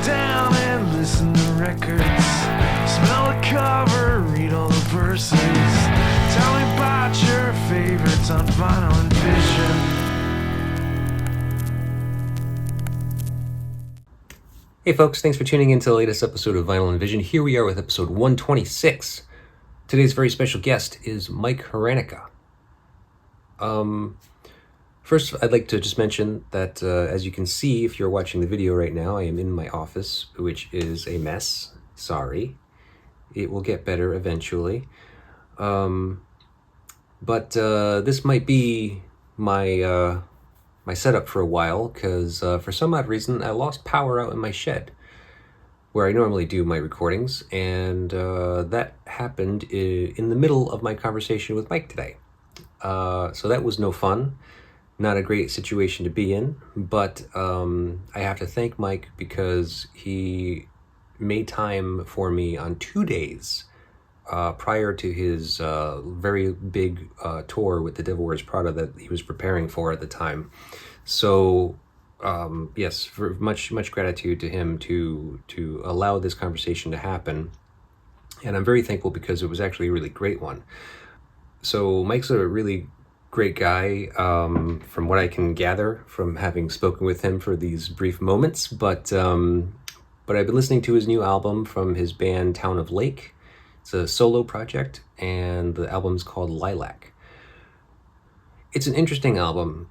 down and listen to records. Smell the cover, read all the verses. Tell me about your favorites on vinyl and vision. Hey folks, thanks for tuning in to the latest episode of Vinyl and Vision. Here we are with episode 126. Today's very special guest is Mike Hranica. First, I'd like to just mention that as you can see, if you're watching the video right now, I am in my office, which is a mess. Sorry. It will get better eventually. But this might be my my setup for a while, because for some odd reason I lost power out in my shed where I normally do my recordings, and that happened in the middle of my conversation with Mike today. So that was no fun. Not a great situation to be in, but I have to thank Mike because he made time for me on 2 days prior to his very big tour with the Devil Wears Prada that he was preparing for at the time. So yes, for much gratitude to him to allow this conversation to happen, and I'm very thankful because it was actually a really great one. So Mike's a really great guy, from what I can gather from having spoken with him for these brief moments, but I've been listening to his new album from his band Town of Lake. It's a solo project, and the album's called Lilac. It's an interesting album.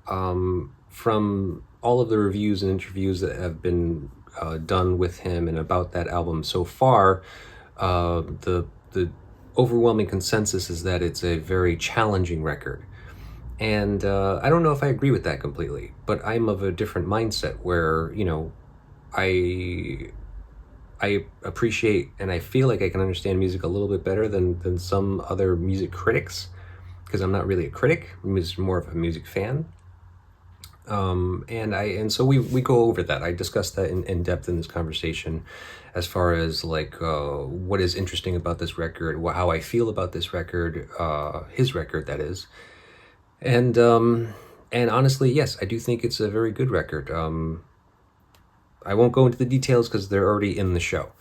From all of the reviews and interviews that have been done with him and about that album so far, the overwhelming consensus is that it's a very challenging record. And I don't know if I agree with that completely, but I'm of a different mindset where, you know, I appreciate and I feel like I can understand music a little bit better than some other music critics, because I'm not really a critic. I'm just more of a music fan. And so we go over that. I discussed that in depth in this conversation, as far as like what is interesting about this record, how I feel about this record, his record, that is. And honestly, yes, I do think it's a very good record. I won't go into the details because they're already in the show.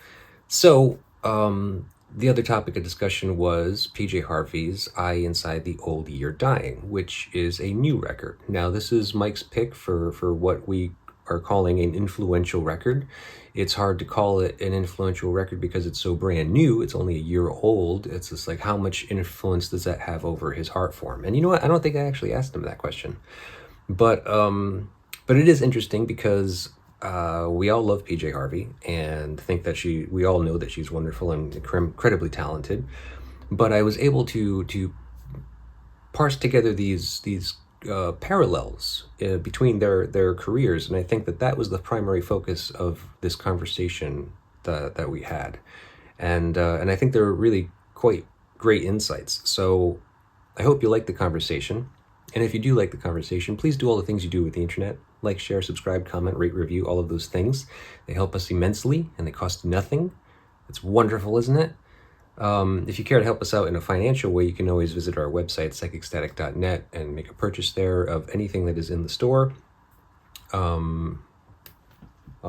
So the other topic of discussion was PJ Harvey's Eye Inside the Old Year Dying, which is a new record. Now, this is Mike's pick for what we are calling an influential record. It's hard to call it an influential record because it's so brand new. It's only a year old. It's just like, how much influence does that have over his art form? And you know what? I don't think I actually asked him that question. But it is interesting because we all love PJ Harvey and think that we all know that she's wonderful and incredibly talented. But I was able to parse together these parallels between their careers, and I think that was the primary focus of this conversation that we had, and I think they're really quite great insights. So I hope you like the conversation, and if you do like the conversation, please do all the things you do with the internet: like, share, subscribe, comment, rate, review, all of those things. They help us immensely, and they cost nothing. It's wonderful, isn't it? If you care to help us out in a financial way, you can always visit our website, psychicstatic.net, and make a purchase there of anything that is in the store. I'll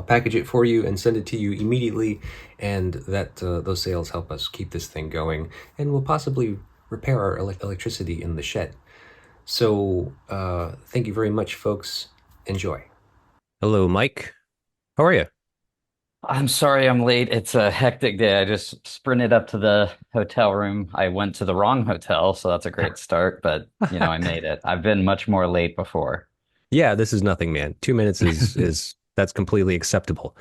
package it for you and send it to you immediately, and those sales help us keep this thing going, and we'll possibly repair our electricity in the shed. So thank you very much, folks. Enjoy. Hello, Mike. How are you? I'm sorry I'm late. It's a hectic day. I just sprinted up to the hotel room. I went to the wrong hotel, so that's a great start, but I made it. I've been much more late before. Yeah, this is nothing, man. 2 minutes is that's completely acceptable.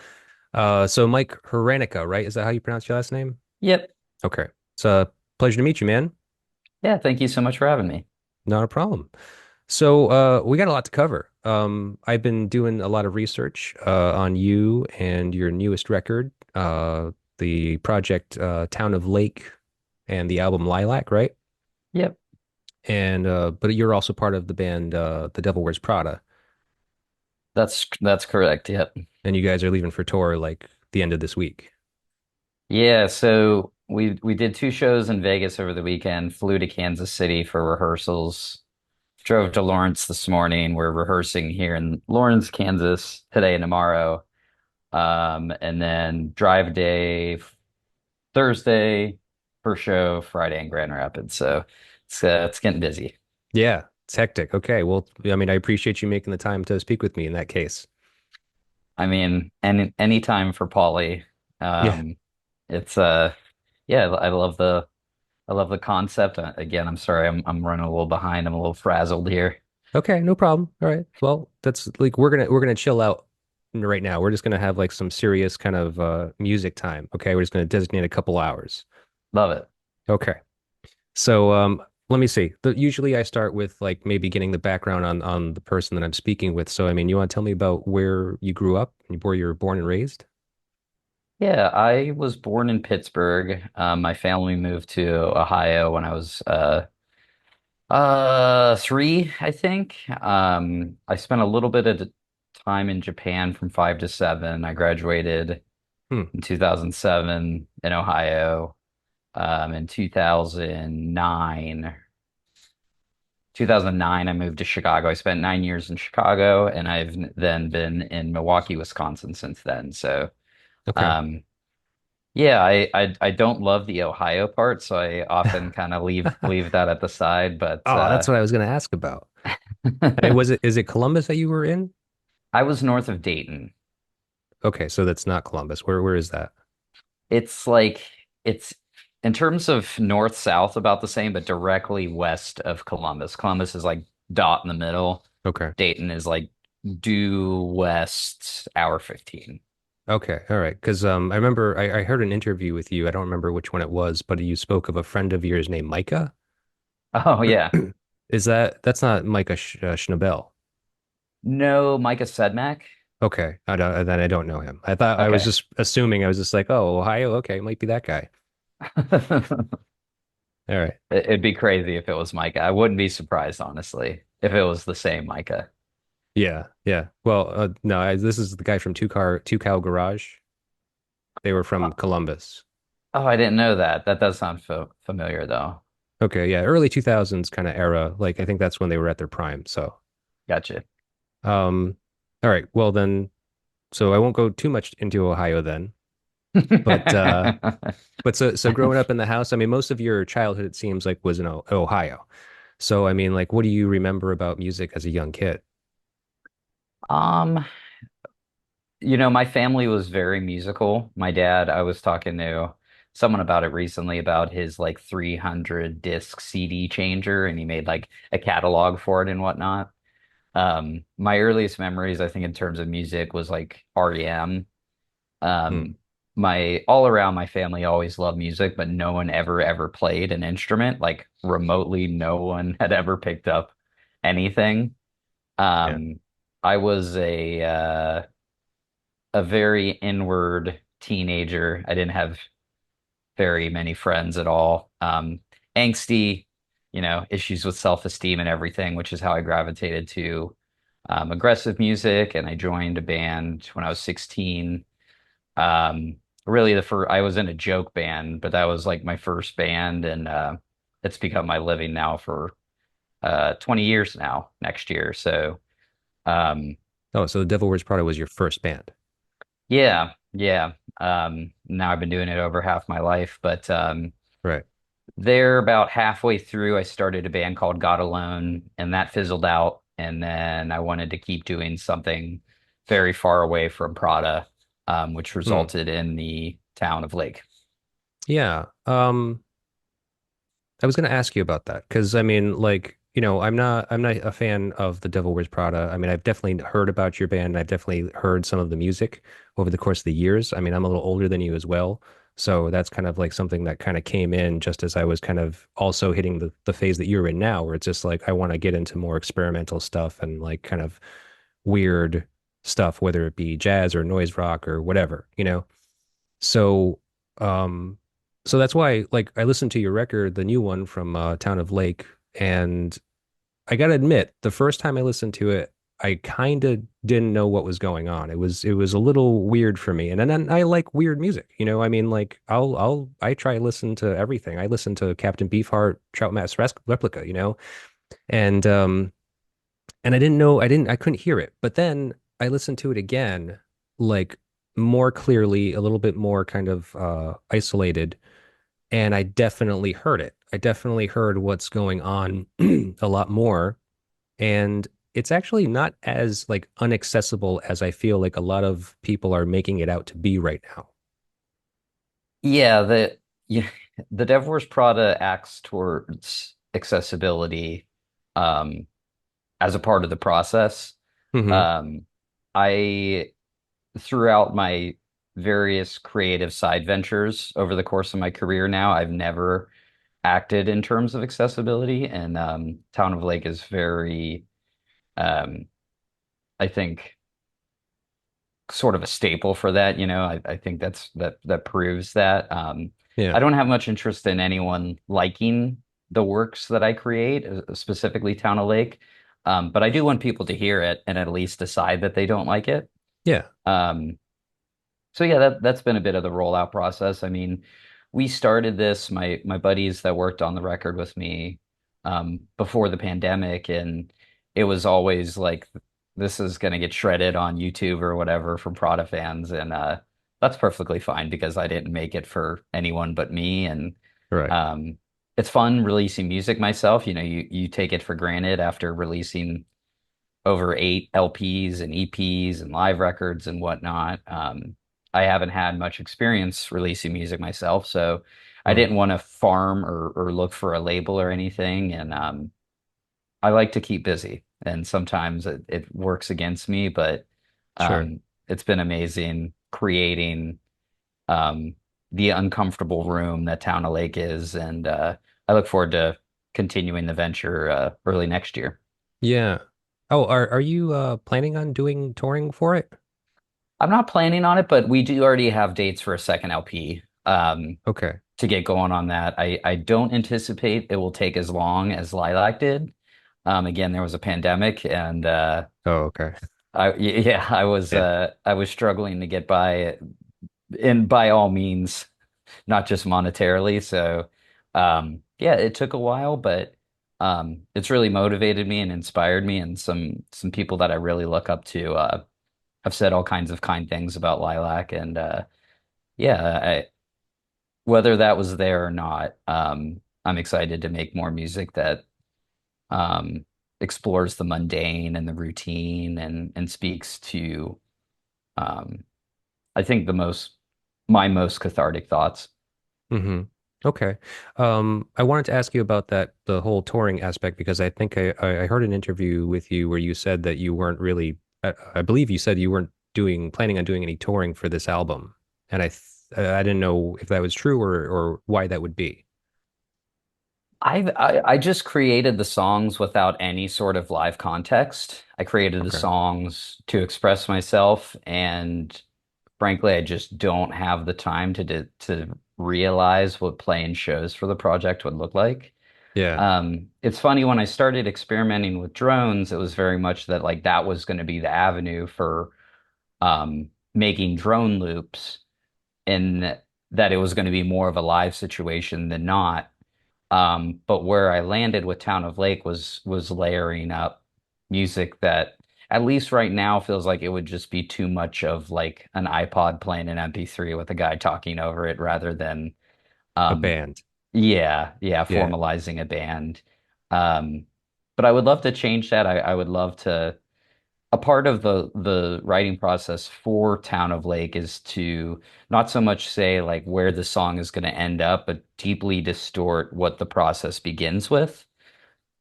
So Mike Hranica, right? Is that how you pronounce your last name? Yep. Okay. It's a pleasure to meet you, man. Yeah, thank you so much for having me. Not a problem. So we got a lot to cover. I've been doing a lot of research on you and your newest record, the project Town of Lake, and the album Lilac, right? Yep. And but you're also part of the band The Devil Wears Prada. That's correct. Yep. And you guys are leaving for tour like the end of this week. Yeah, so we did two shows in Vegas over the weekend, flew to Kansas City for rehearsals. Drove to Lawrence this morning. We're rehearsing here in Lawrence, Kansas today and tomorrow. And then drive day Thursday for show, Friday in Grand Rapids. So it's getting busy. Yeah, it's hectic. Okay, well, I mean, I appreciate you making the time to speak with me in that case. I mean, any time for Polly. Yeah. Um, it's yeah, I love the concept. Again, I'm sorry, I'm running a little behind. I'm a little frazzled here. Okay, no problem. All right. Well, that's like we're gonna chill out right now. We're just gonna have like some serious kind of music time. Okay, we're just gonna designate a couple hours. Love it. Okay. So let me see. Usually I start with like maybe getting the background on the person that I'm speaking with. So I mean, you want to tell me about where you grew up and where you were born and raised? Yeah, I was born in Pittsburgh. My family moved to Ohio when I was 3, I think. I spent a little bit of time in Japan from 5 to 7. I graduated Hmm. in 2007 in Ohio. In 2009, I moved to Chicago. I spent 9 years in Chicago, and I've then been in Milwaukee, Wisconsin since then. So, Okay. um, yeah, I don't love the Ohio part, so I often kind of leave that at the side. But Oh, that's what I was gonna ask about. I mean, is it Columbus that you were in? I was north of Dayton. Okay, so that's not Columbus. Where is that? It's like it's in terms of north south about the same, but directly west of Columbus. Columbus is like dot in the middle. Okay. Dayton is like due west hour 15. Okay. All right. Because I remember I heard an interview with you. I don't remember which one it was, but you spoke of a friend of yours named Micah. Oh yeah. Is that's not Micah Schnabel? No, Micah Sedmak. Okay. Then I don't know him. I thought I was Okay. just assuming. I was just like, oh, Ohio. Okay, it might be that guy. All right. It'd be crazy if it was Micah. I wouldn't be surprised, honestly, if it was the same Micah. Yeah. Yeah. Well, no, this is the guy from Two Cow Garage. They were from Columbus. Oh, I didn't know that. That does sound familiar though. Okay. Yeah. Early 2000s kind of era. Like I think that's when they were at their prime. So, Gotcha. um, all right. Well then, so I won't go too much into Ohio then. But so growing up in the house, I mean, most of your childhood it seems like was in Ohio. So I mean, like, what do you remember about music as a young kid? Um, my family was very musical. My dad, I was talking to someone about it recently about his like 300 disc CD changer, and he made like a catalog for it and whatnot. My earliest memories, I think, in terms of music was like REM. Hmm. Um, my all around my family always loved music, but no one ever played an instrument. Like remotely, no one had ever picked up anything. Yeah. Um, I was a very inward teenager. I didn't have very many friends at all. Angsty, issues with self-esteem and everything, which is how I gravitated to aggressive music. And I joined a band when I was 16. Um, really, I was in a joke band, but that was like my first band, and it's become my living now for 20 years now next year. So, um, Oh, so the Devil Wears Prada was your first band. yeah, yeah. Now I've been doing it over half my life, but Right. there about halfway through, I started a band called God Alone, and that fizzled out. And then I wanted to keep doing something very far away from Prada, which Hmm. resulted in the town of Lake. Yeah. I was going to ask you about that because I mean, like, I'm not a fan of the Devil Wears Prada. I mean, I've definitely heard about your band. And I've definitely heard some of the music over the course of the years. I mean, I'm a little older than you as well. So that's kind of like something that kind of came in just as I was kind of also hitting the phase that you're in now, where it's just like I want to get into more experimental stuff and like kind of weird stuff, whether it be jazz or noise rock or whatever. So, um, so that's why, like, I listened to your record, the new one from Town of Lake, and I gotta admit, the first time I listened to it, I kind of didn't know what was going on. It was a little weird for me, and then I like weird music. I mean, like, I try to listen to everything. I listen to Captain Beefheart, Trout Mask Replica, and I didn't know, I couldn't hear it, but then I listened to it again, like more clearly, a little bit more kind of isolated, and I definitely heard it. I definitely heard what's going on a lot more, and it's actually not as like unaccessible as I feel like a lot of people are making it out to be right now. Yeah, yeah, the Devil Wears Prada acts towards accessibility um, as a part of the process. Hmm. Um, I throughout my various creative side ventures over the course of my career now, I've never acted in terms of accessibility, and Town of Lake is very, um, I think, sort of a staple for that. I think that proves that. I Yeah. don't have much interest in anyone liking the works that I create, specifically Town of Lake, but I do want people to hear it and at least decide that they don't like it. Yeah. Um, So yeah, that's been a bit of the rollout process. I mean, we started this, my buddies that worked on the record with me before the pandemic, and it was always like this is gonna get shredded on YouTube or whatever from Prada fans, and that's perfectly fine because I didn't make it for anyone but me, and Right. um, it's fun releasing music myself. You take it for granted after releasing over 8 LPs and EPs and live records and whatnot. I haven't had much experience releasing music myself, so I Mm. didn't want to farm or look for a label or anything. And I like to keep busy, and sometimes it works against me, but Sure. it's been amazing creating um, the uncomfortable room that Town of Lake is, and I look forward to continuing the venture early next year. Yeah. Oh, are you planning on doing touring for it? I'm not planning on it, but we do already have dates for a second LP Okay. to get going on that. I don't anticipate it will take as long as Lilac did. Again, there was a pandemic, and Oh, okay. yeah, Yeah. I was struggling to get by, and by all means, not just monetarily. So yeah, it took a while, but it's really motivated me and inspired me, and some people that I really look up to have said all kinds of kind things about Lilac, and yeah, whether that was there or not, I'm excited to make more music that um, explores the mundane and the routine and speaks to um, I think my most cathartic thoughts. Hmm. Okay. I wanted to ask you about that, the whole touring aspect, because I think I heard an interview with you where you said that you weren't really, I believe you said you weren't planning on doing any touring for this album. And I didn't know if that was true or why that would be. I just created the songs without any sort of live context. I created the Okay. songs to express myself, and frankly, I just don't have the time to realize what playing shows for the project would look like. Yeah. It's funny when I started experimenting with drones, it was very much that like that was going to be the avenue for making drone loops, and that it was going to be more of a live situation than not. But where I landed with Town of Lake was layering up music that at least right now feels like it would just be too much of like an iPod playing an MP3 with a guy talking over it rather than A um band. yeah, Yeah. formalizing a band. Um but I would love to change that. I would love to a part of the writing process for Town of Lake is to not so much say like where the song is going to end up, but deeply distort what the process begins with.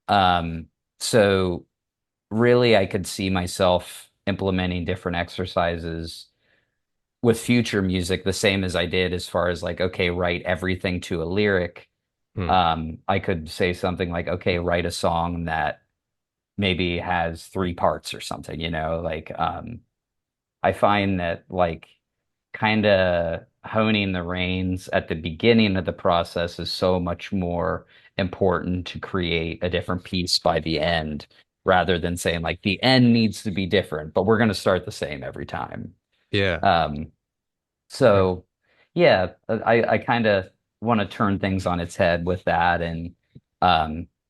Um, so really, I could see myself implementing different exercises with future music, the same as I did as far as like, okay, write everything to a lyric. Hmm. I could say something like, okay, write a song that maybe has 3 parts or something, like I find that like kind of honing the reins at the beginning of the process is so much more important to create a different piece by the end rather than saying like the end needs to be different, but we're going to start the same every time. Yeah. Um, Right. so yeah, I kind of want to turn things on its head with that, and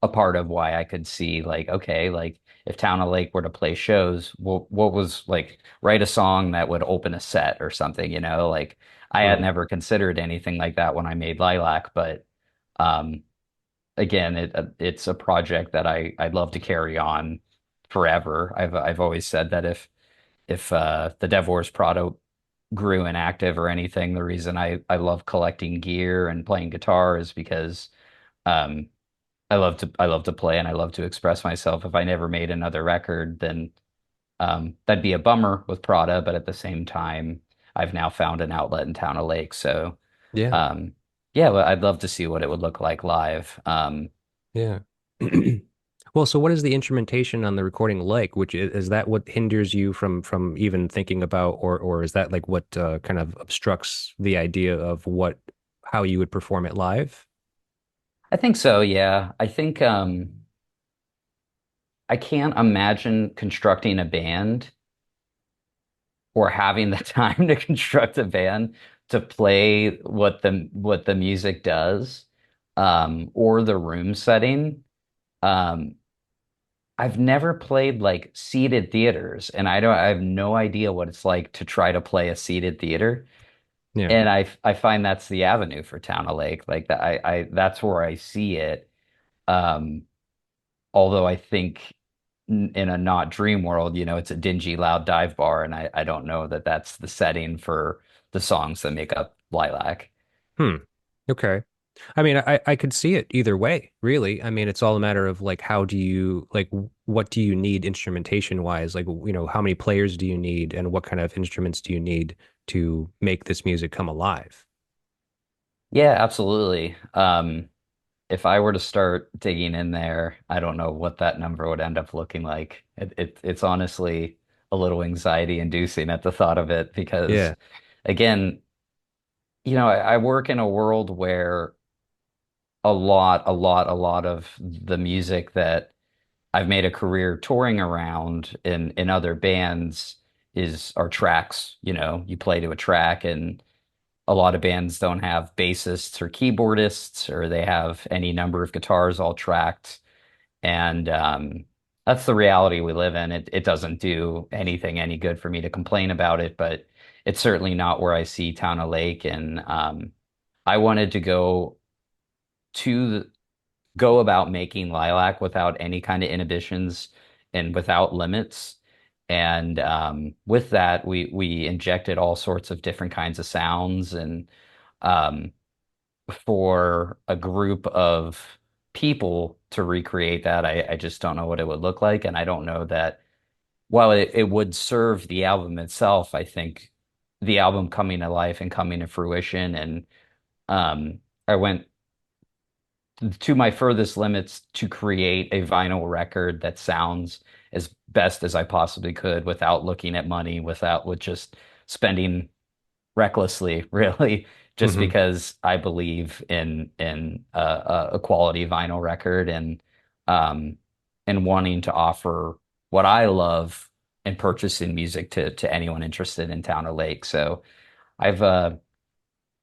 a part of why I could see like, okay, like if Town of Lake were to play shows, what was like write a song that would open a set or something, you know? Like I had Hmm. never considered anything like that when I made Lilac, but um again, it's a project that I'd love to carry on forever. I've always said that if the Devil Wears Prada grew inactive or anything, the reason I love collecting gear and playing guitar is because um I love to play and I love to express myself. If I never made another record, then that'd be a bummer with Prada, but at the same time, I've now found an outlet in Town of Lake. So Yeah. um yeah, well, I'd love to see what it would look like live. Yeah. Well, so what is the instrumentation on the recording like? Which is that what hinders you from even thinking about, or is that like what kind of obstructs the idea of what how you would perform it live? I think so, yeah. I think I can't imagine constructing a band or having the time to construct a band to play what the music does, or the room setting. Um, I've never played like seated theaters, and I have no idea what it's like to try to play a seated theater. Yeah. And I find that's the avenue for Town of Lake. Like that I that's where I see it. Um, Although I think in a not dream world, you know, it's a dingy, loud dive bar, and I don't know that that's the setting for the songs that make up Lilac. Hmm. Okay. I mean, I could see it either way, really. I mean, it's all a matter of like how do you like what do you need instrumentation wise? Like, how many players do you need and what kind of instruments do you need to make this music come alive? Yeah, absolutely. If I were to start digging in there, I don't know what that number would end up looking like. It's honestly a little anxiety inducing at the thought of it because, Yeah. again, you know, I work in a world where a lot of the music that I've made a career touring around in other bands is our tracks. You know, you play to a track, and a lot of bands don't have bassists or keyboardists, or they have any number of guitars all tracked. And that's the reality we live in. It doesn't do anything any good for me to complain about it, but it's certainly not where I see Town of Lake. And I wanted to to go about making Lilac without any kind of inhibitions and without limits. And with that, we injected all sorts of different kinds of sounds. And um, for a group of people to recreate that, I just don't know what it would look like. And I don't know that while it would serve the album itself, I think the album coming to life and coming to fruition. And I went to my furthest limits to create a vinyl record that sounds as best as I possibly could without looking at money, with just spending recklessly, really, just Hmm. because I believe in a quality vinyl record um and wanting to offer what I love and purchasing music to anyone interested in Town or Lake. So I've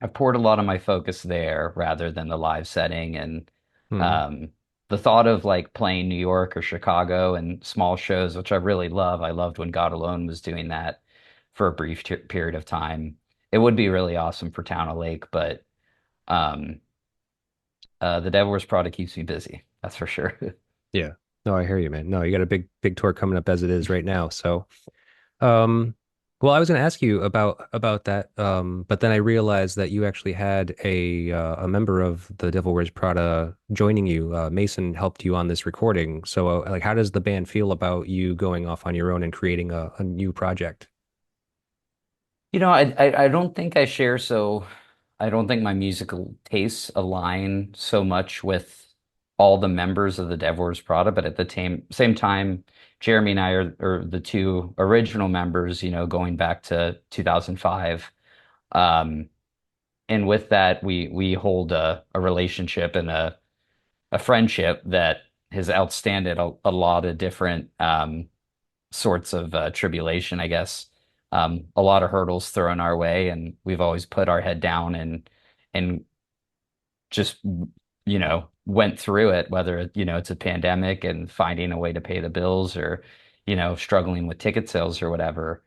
I've poured a lot of my focus there rather than the live setting. And Hmm. um, the thought of like playing New York or Chicago and small shows, which I really love. I loved when God Alone was doing that for a brief period of time. It would be really awesome for Town of Lake, but um, the Devil Wears Prada keeps me busy. That's for sure. Yeah. No, I hear you, man. No, you got a big tour coming up as it is right now. So, um, well, I was going to ask you about that, but then I realized that you actually had a member of the Devil Wears Prada joining you. Mason helped you on this recording. So, like, how does the band feel about you going off on your own and creating a new project? You know, I don't think I share so I don't think my musical tastes align so much with all the members of the Devil Wears Prada, but at the same time, Jeremy and I are the two original members, you know, going back to 2005. Um, and with that, we hold a relationship and a friendship that has outstanded a lot of different sorts of tribulation, I guess. A lot of hurdles thrown our way, and we've always put our head down and just, you know, went through it, whether it's a pandemic and finding a way to pay the bills or, struggling with ticket sales or whatever.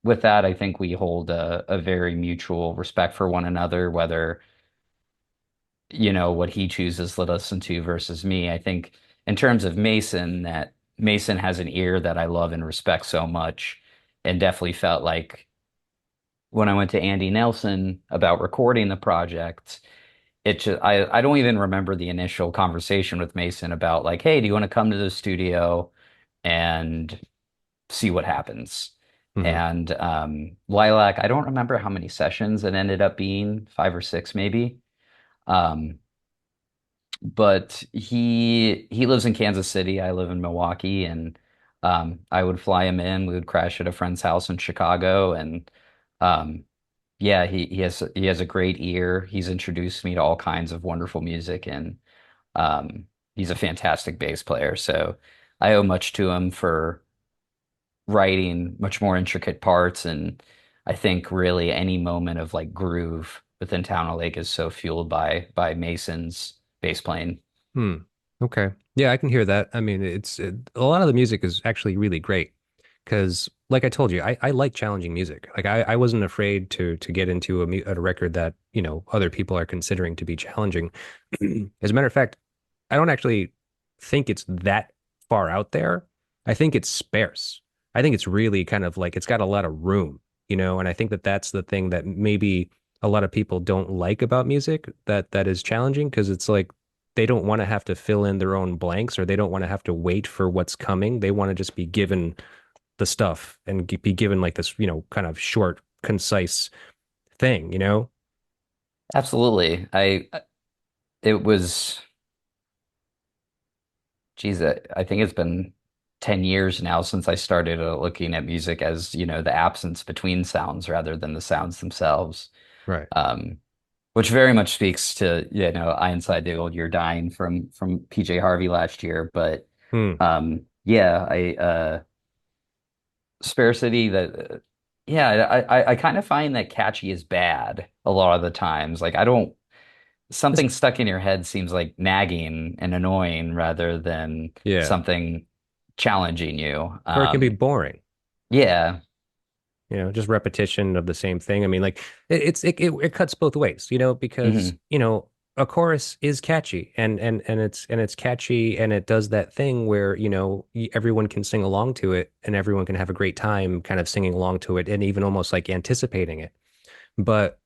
With that, I think we hold a very mutual respect for one another, whether, what he chooses to listen to versus me. I think in terms of Mason, that Mason has an ear that I love and respect so much, and definitely felt like when I went to Andy Nelson about recording the project, I don't even remember the initial conversation with Mason about like, hey, do you want to come to the studio and see what happens? Hmm. And Lilac, I don't remember how many sessions it ended up being, 5 or 6 maybe. Um, but he lives in Kansas City. I live in Milwaukee, and I would fly him in. We would crash at a friend's house in Chicago, and um, yeah, he has a great ear. He's introduced me to all kinds of wonderful music, and he's a fantastic bass player. So I owe much to him for writing much more intricate parts, and I think really any moment of like groove within Town of Lake is so fueled by Mason's bass playing. Hmm. Okay. Yeah, I can hear that. I mean, a lot of the music is actually really great because, like I told you, I like challenging music. Like I wasn't afraid to get into a record that, other people are considering to be challenging. As a matter of fact, I don't actually think it's that far out there. I think it's sparse. I think it's really kind of like it's got a lot of room, and I think that that's the thing that maybe a lot of people don't like about music that is challenging because it's like they don't want to have to fill in their own blanks or they don't want to have to wait for what's coming. They want to just be given the stuff and be given like this, kind of short, concise thing. Absolutely. It was, geez, I think it's been 10 years now since I started looking at music as, the absence between sounds rather than the sounds themselves. Right. Um, which very much speaks to, I Inside the Old Year Dying from PJ Harvey last year. But Hmm. yeah, Spare City that yeah, I kind of find that catchy is bad a lot of the times. Like I don't It's, something stuck in your head seems like nagging and annoying rather than yeah. something challenging you. Or it can be boring. Yeah. Just repetition of the same thing. I mean, like it cuts both ways, because, Hmm. a chorus is catchy and it's catchy and it does that thing where, everyone can sing along to it and everyone can have a great time kind of singing along to it and even almost like anticipating it. But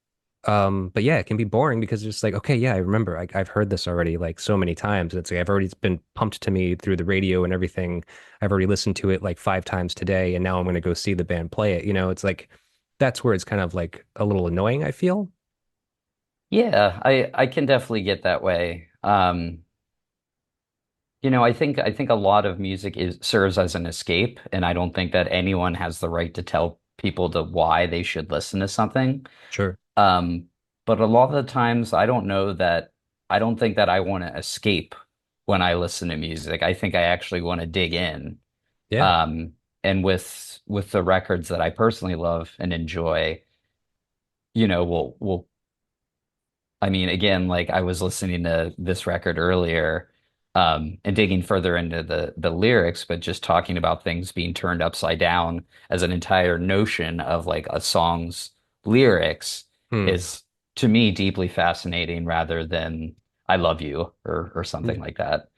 yeah, it can be boring because it's just like, okay, yeah, I remember I've heard this already like so many times. It's like it's been pumped to me through the radio and everything. I've already listened to it like 5 times today, and now I'm going to go see the band play it. It's like that's where it's kind of like a little annoying, I feel. Yeah, I can definitely get that way. I think a lot of music is serves as an escape, and I don't think that anyone has the right to tell people to why they should listen to something. Sure. Um, but a lot of the times I don't think that I want to escape when I listen to music. I think I actually want to dig in. Yeah. Um, and with the records that I personally love and enjoy, we'll I mean, again, like I was listening to this record earlier, and digging further into the lyrics, but just talking about things being turned upside down as an entire notion of like a song's lyrics Hmm. is to me deeply fascinating rather than I love you or something Yeah. like that.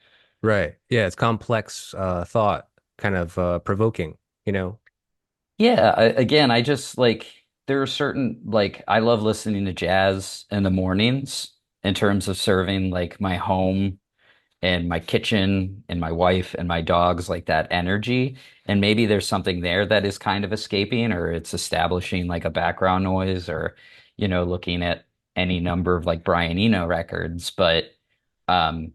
Right. Yeah, it's complex thought, kind of provoking, you know. Yeah, again, I just like there are certain like I love listening to jazz in the mornings in terms of serving like my home and my kitchen and my wife and my dogs like that energy. And maybe there's something there that is kind of escaping or it's establishing like a background noise or, looking at any number of like Brian Eno records. But um,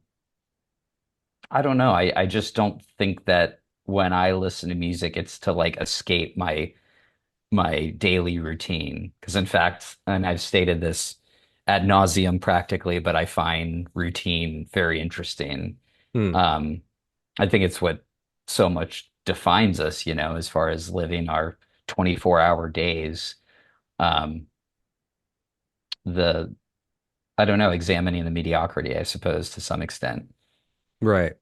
I don't know. I just don't think that when I listen to music, it's to like escape my daily routine. Because in fact, and I've stated this ad nauseum practically, but I find routine very interesting. Hmm. Um, I think it's what so much defines us, as far as living our 24-hour days. Um, the I don't know, examining the mediocrity, I suppose, to some extent. Right.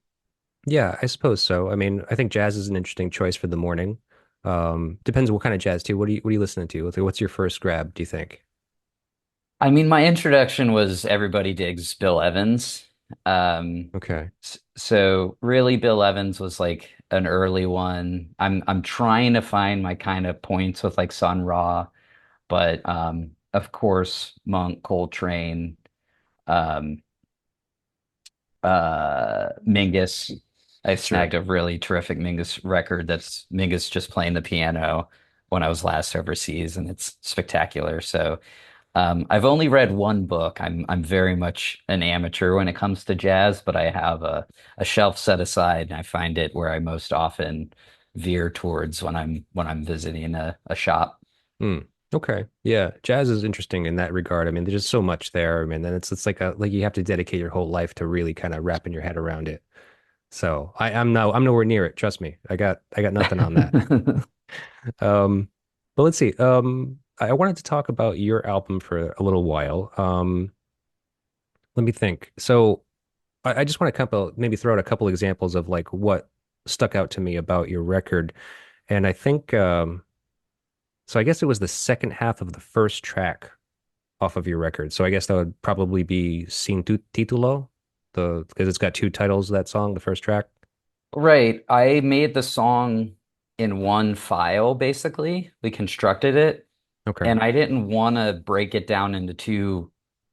Yeah, I suppose so. I mean, I think jazz is an interesting choice for the morning. Depends what kind of jazz too. What are you listening to? What's your first grab, do you think? I mean, my introduction was Everybody Digs Bill Evans. Okay. So really Bill Evans was like an early one. I'm trying to find my kind of points with like Sun Ra, but of course Monk, Coltrane, um Mingus. I Sure. snagged a really terrific Mingus record that's Mingus just playing the piano when I was last overseas, and it's spectacular. So I've only read one book. I'm very much an amateur when it comes to jazz, but I have a shelf set aside, and I find it where I most often veer towards when I'm visiting a shop. Hmm. Okay. Yeah. Jazz is interesting in that regard. I mean, there's just so much there. I mean, then it's like you have to dedicate your whole life to really kind of wrapping your head around it. So I'm nowhere near it. Trust me. I got nothing on that. Um, but let's see. I wanted to talk about your album for a little while. Let me think. So I just want to maybe throw out a couple examples of like what stuck out to me about your record. And I think so I guess it was the second half of the first track off of your record. So I guess that would probably be Sin Titulo, the because it's got two titles, that song, the first track. Right. I made the song in one file, basically. We constructed it, Okay. and I didn't want to break it down into two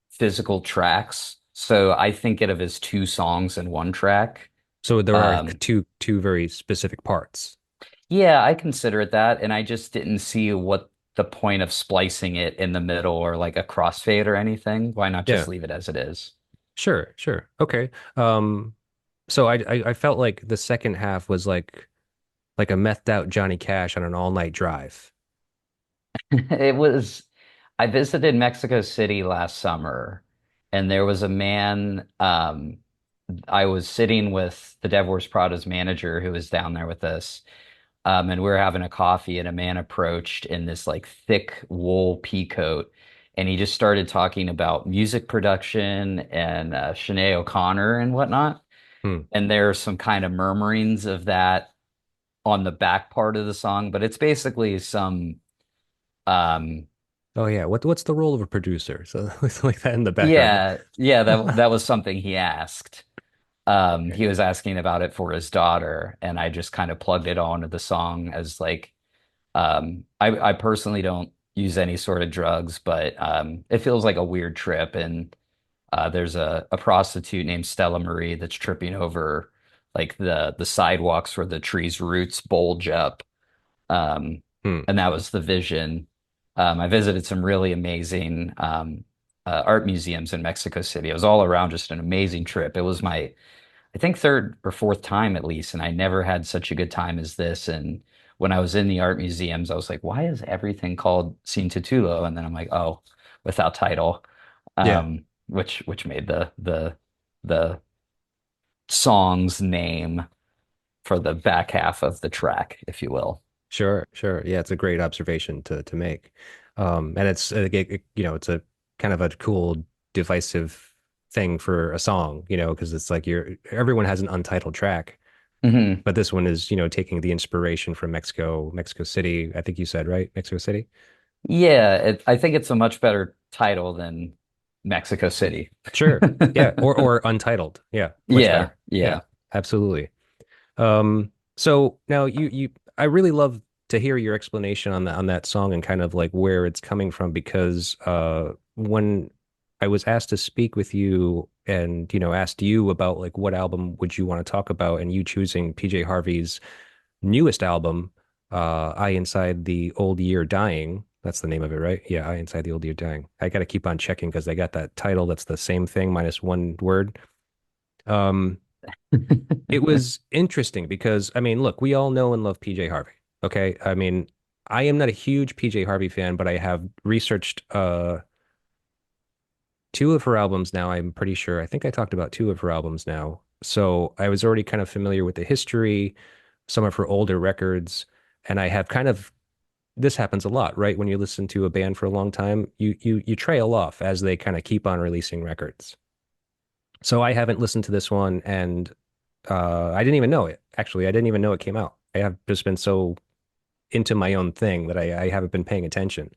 physical tracks. So I think of it as two songs in one track. So there are Um, two very specific parts. yeah, I consider it that. And I just didn't see what the point of splicing it in the middle or like a crossfade or anything. Why not just Yeah. leave it as it is? Sure, sure. Okay. So I felt like the second half was like a methed out Johnny Cash on an all-night drive. It was, I visited Mexico City last summer, and there was a man, I was sitting with the Devil Wears Prada's manager who was down there with us. And we were having a coffee, and a man approached in this like thick wool pea coat, and he just started talking about music production and Sinead O'Connor and whatnot. Hmm. And there's some kind of murmurings of that on the back part of the song, but it's basically some um Oh yeah. What's the role of a producer? So it's like that in the background. yeah, that was something he asked. Okay. He was asking about it for his daughter, and I just kind of plugged it onto the song as like I personally don't use any sort of drugs, but it feels like a weird trip. And there's a prostitute named Stella Marie that's tripping over like the sidewalks where the tree's roots bulge up. Um, Hmm. and that was the vision. I visited some really amazing art museums in Mexico City. It was all around just an amazing trip. It was my I think third or fourth time at least, and I never had such a good time as this. And when I was in the art museums, I was like, why is everything called Sin Titulo? And then I'm like, oh, without title, Yeah. which made the song's name for the back half of the track, if you will. Sure, sure. Yeah, it's a great observation to make. And it's it's a kind of a cool divisive thing for a song, because it's like everyone has an untitled track, Hmm. but this one is, taking the inspiration from Mexico City, I think you said, right? Mexico City? Yeah, I think it's a much better title than Mexico City. Sure. Yeah, or untitled. Yeah, much Yeah, better. Yeah, yeah. absolutely. So now I really love to hear your explanation on that song and kind of like where it's coming from because when I was asked to speak with you and asked you about like what album would you want to talk about and you choosing PJ Harvey's newest album, I Inside the Old Year Dying. That's the name of it, right? Yeah, I Inside the Old Year Dying. I got to keep on checking because they got that title that's the same thing minus one word. Um, it was interesting because I mean, look, we all know and love PJ Harvey. Okay. I mean, I am not a huge PJ Harvey fan, but I have researched two of her albums now. I'm pretty sure. I think I talked about two of her albums now. So I was already kind of familiar with the history, some of her older records, and I have kind of this happens a lot, right? When you listen to a band for a long time, you trail off as they kind of keep on releasing records. So I haven't listened to this one, and I didn't even know it. Actually, I didn't even know it came out. I have just been so into my own thing that I haven't been paying attention.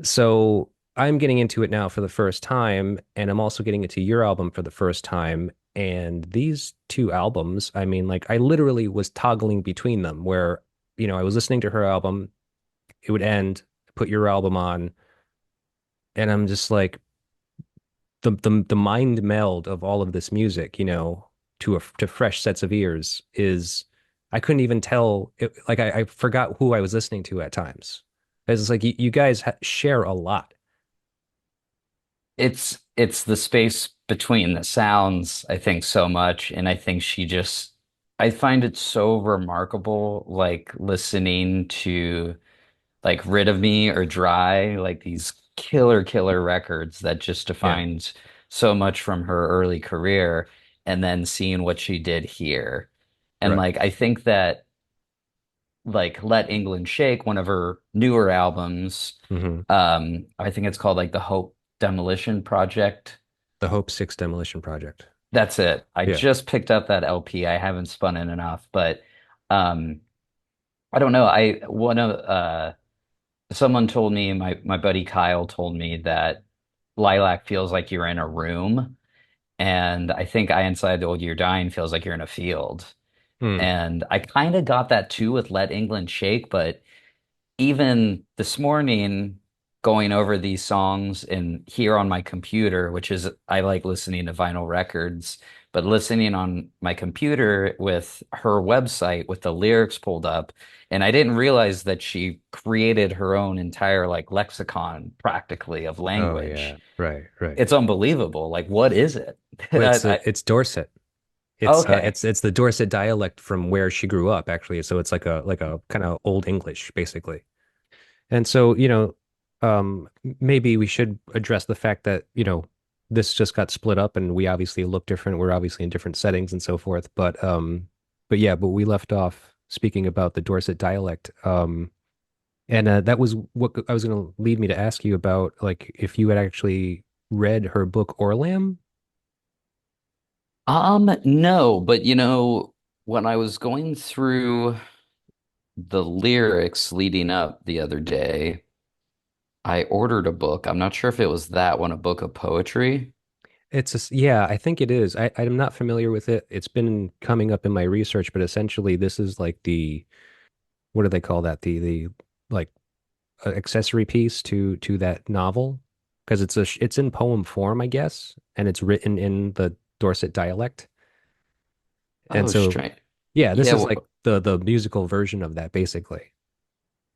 So I'm getting into it now for the first time, and I'm also getting into your album for the first time. And these two albums, I mean, like I literally was toggling between them where, I was listening to her album, it would end, put your album on, and I'm just like the mind meld of all of this music, to fresh sets of ears is I couldn't even tell like I forgot who I was listening to at times. It's like you guys share a lot. It's the space between the sounds, I think, so much, and I think I find it so remarkable, like listening to like Rid of Me or Dry, like these killer records that just Yeah, defined so much from her early career, and then seeing what she did here. And right. like I think that like Let England Shake, one of her newer albums, Hmm. I think it's called like the Hope Demolition Project. The Hope Six Demolition Project. That's it. I Yeah. just picked up that LP. I haven't spun it enough, but um I don't know. I one of someone told me, my buddy Kyle told me that Lilac feels like you're in a room, and I think I Inside the Old Year Dying feels like you're in a field. Hmm. And I kind of got that too with Let England Shake, but even this morning, going over these songs and here on my computer, which is I like listening to vinyl records, but listening on my computer with her website with the lyrics pulled up, and I didn't realize that she created her own entire like lexicon practically of Oh yeah. language. Right, right. It's unbelievable. Like, what is it? Well, I, it's Dorset. okay. It's the Dorset dialect from where she grew up, actually. So it's like a kind of old English, basically. And so, maybe we should address the fact that, this just got split up and we obviously look different. We're obviously in different settings and so forth. But yeah, but we left off speaking about the Dorset dialect. And that was what I was going to lead me to ask you about, like if you had actually read her book Orlam. No, but when I was going through the lyrics leading up the other day, I ordered a book. I'm not sure if it was that one, a book of poetry. Yeah, I think it is. I'm not familiar with it. It's been coming up in my research, but essentially this is like what do they call that? The like accessory piece to that novel because it's in poem form, I guess, and it's written in the Dorset dialect. And Oh, so, strange. yeah, this Yeah, is like the musical version of that, basically.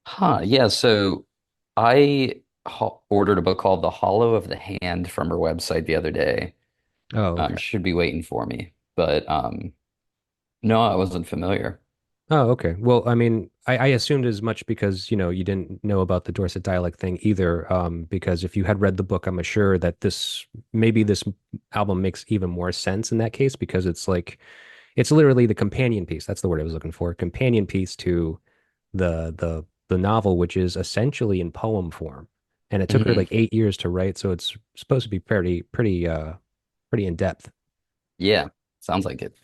huh. Yeah, so I ordered a book called The Hollow of the Hand from her website the other day. Oh, okay. Should be waiting for me, but no, I wasn't familiar. Oh, okay. Well, I mean, I assumed as much because, you didn't know about the Dorset dialect thing either. Because if you had read the book, I'm sure that maybe this album makes even more sense in that case because it's literally the companion piece. That's the word I was looking for. Companion piece to the novel, which is essentially in poem form. And it took her Hmm. like 8 years to write, so it's supposed to be pretty in depth. Yeah, sounds like it.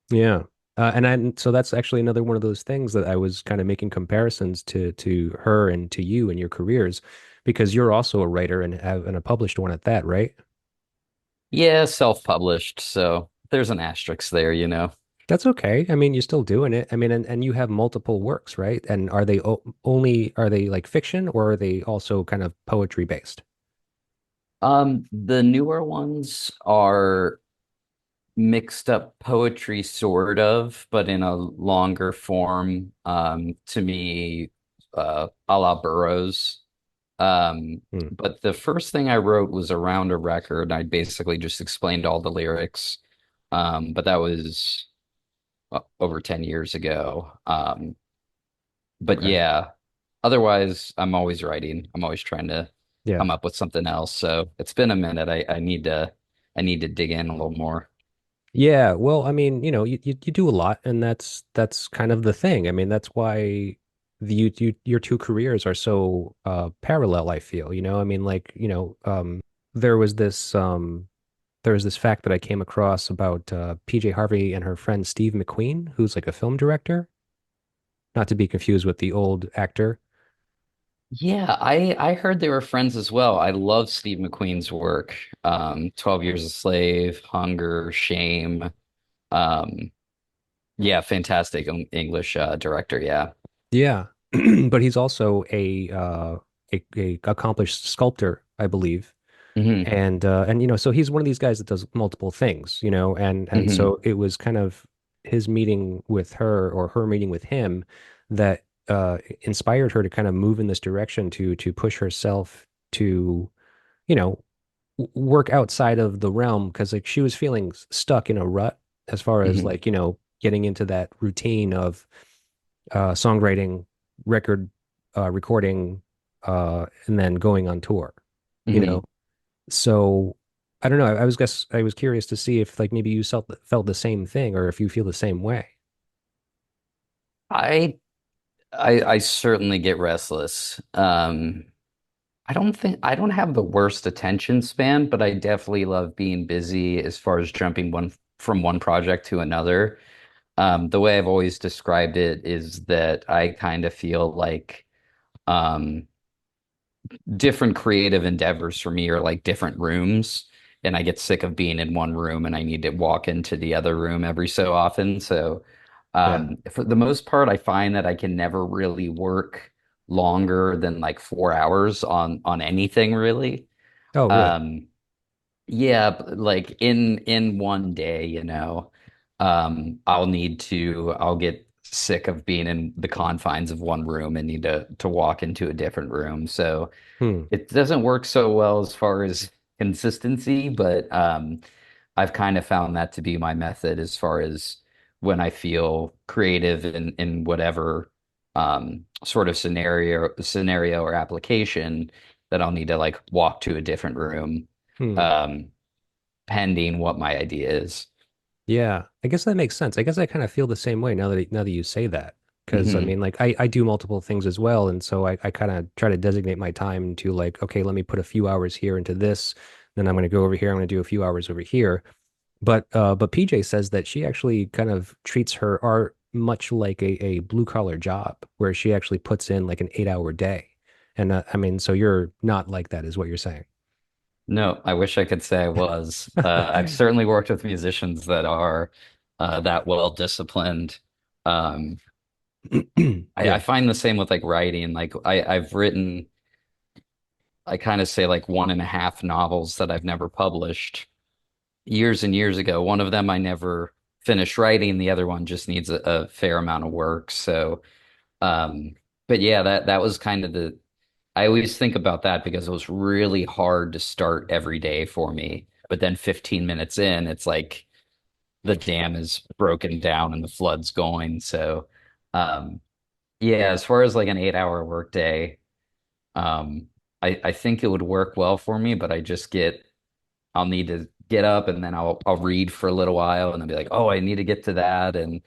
Yeah. So that's actually another one of those things that I was kind of making comparisons to her and to you and your careers because you're also a writer and a published one at that, right? Yeah, self-published, so there's an asterisk there. That's okay. I mean, you're still doing it. I mean, and you have multiple works, right? And are they like fiction or are they also kind of poetry based? The newer ones are mixed up poetry, sort of, but in a longer form. To me, a la Burroughs. Hmm. But the first thing I wrote was around a record. I basically just explained all the lyrics. But that was over 10 years ago. But Okay. yeah, otherwise, I'm always writing. I'm always trying to Yeah. come up with something else. So it's been a minute. I need to dig in a little more. Yeah, well, I mean, you do a lot, and that's kind of the thing. I mean, that's why. your two careers are so parallel, I feel, I mean, like, there was this there was this fact that I came across about PJ Harvey and her friend Steve McQueen, who's like a film director, not to be confused with the old actor. Yeah, I heard they were friends as well. I love Steve McQueen's work. 12 Years a Slave, Hunger, Shame. Um, yeah, fantastic English director. Yeah. Yeah. But he's also a accomplished sculptor, I believe. Hmm. And so he's one of these guys that does multiple things, and Hmm. so it was kind of his meeting with her or her meeting with him that inspired her to kind of move in this direction to push herself to, you know, work outside of the realm because like she was feeling stuck in a rut as far as Hmm. like, getting into that routine of songwriting, record recording, and then going on tour, you Hmm. know. So I don't know. I was curious to see if like maybe you felt the same thing or if you feel the same way. I, I certainly get restless. I don't have the worst attention span, but I definitely love being busy as far as jumping one from one project to another. The way I've always described it is that I kind of feel like um, different creative endeavors for me are like different rooms, and I get sick of being in one room and I need to walk into the other room every so often. So, Yeah. for the most part, I find that I can never really work longer than like 4 hours on anything really. Oh, really? Um, yeah, like in one day, I'll get sick of being in the confines of one room and need to walk into a different room. So Hmm. it doesn't work so well as far as consistency, but I've kind of found that to be my method as far as when I feel creative in whatever sort of scenario or application that I'll need to like walk to a different room. Hmm. Um, pending what my idea is. Yeah, I guess that makes sense. I guess I kind of feel the same way now that you say that. Because I Hmm. mean, like I do multiple things as well, and so I kind of try to designate my time to like, okay, let me put a few hours here into this, then I'm going to go over here, I'm going to do a few hours over here. But PJ says that she actually kind of treats her art much like a blue collar job, where she actually puts in like an 8 hour day. And I mean, so you're not like that, is what you're saying. No, I wish I could say I was. I've certainly worked with musicians that are that well disciplined. Um, I Yeah. find the same with like writing. I've written, I kind of say like one and a half novels that I've never published years and years ago. One of them I never finished writing. The other one just needs a fair amount of work. So, um, but yeah, that was kind of I always think about that because it was really hard to start every day for me. But then 15 minutes in, it's like the dam is broken down and the flood's going. So, um, yeah, as far as like an 8 hour workday, um, I think it would work well for me, but I'll need to get up and then I'll read for a little while and then be like, oh, I need to get to that. And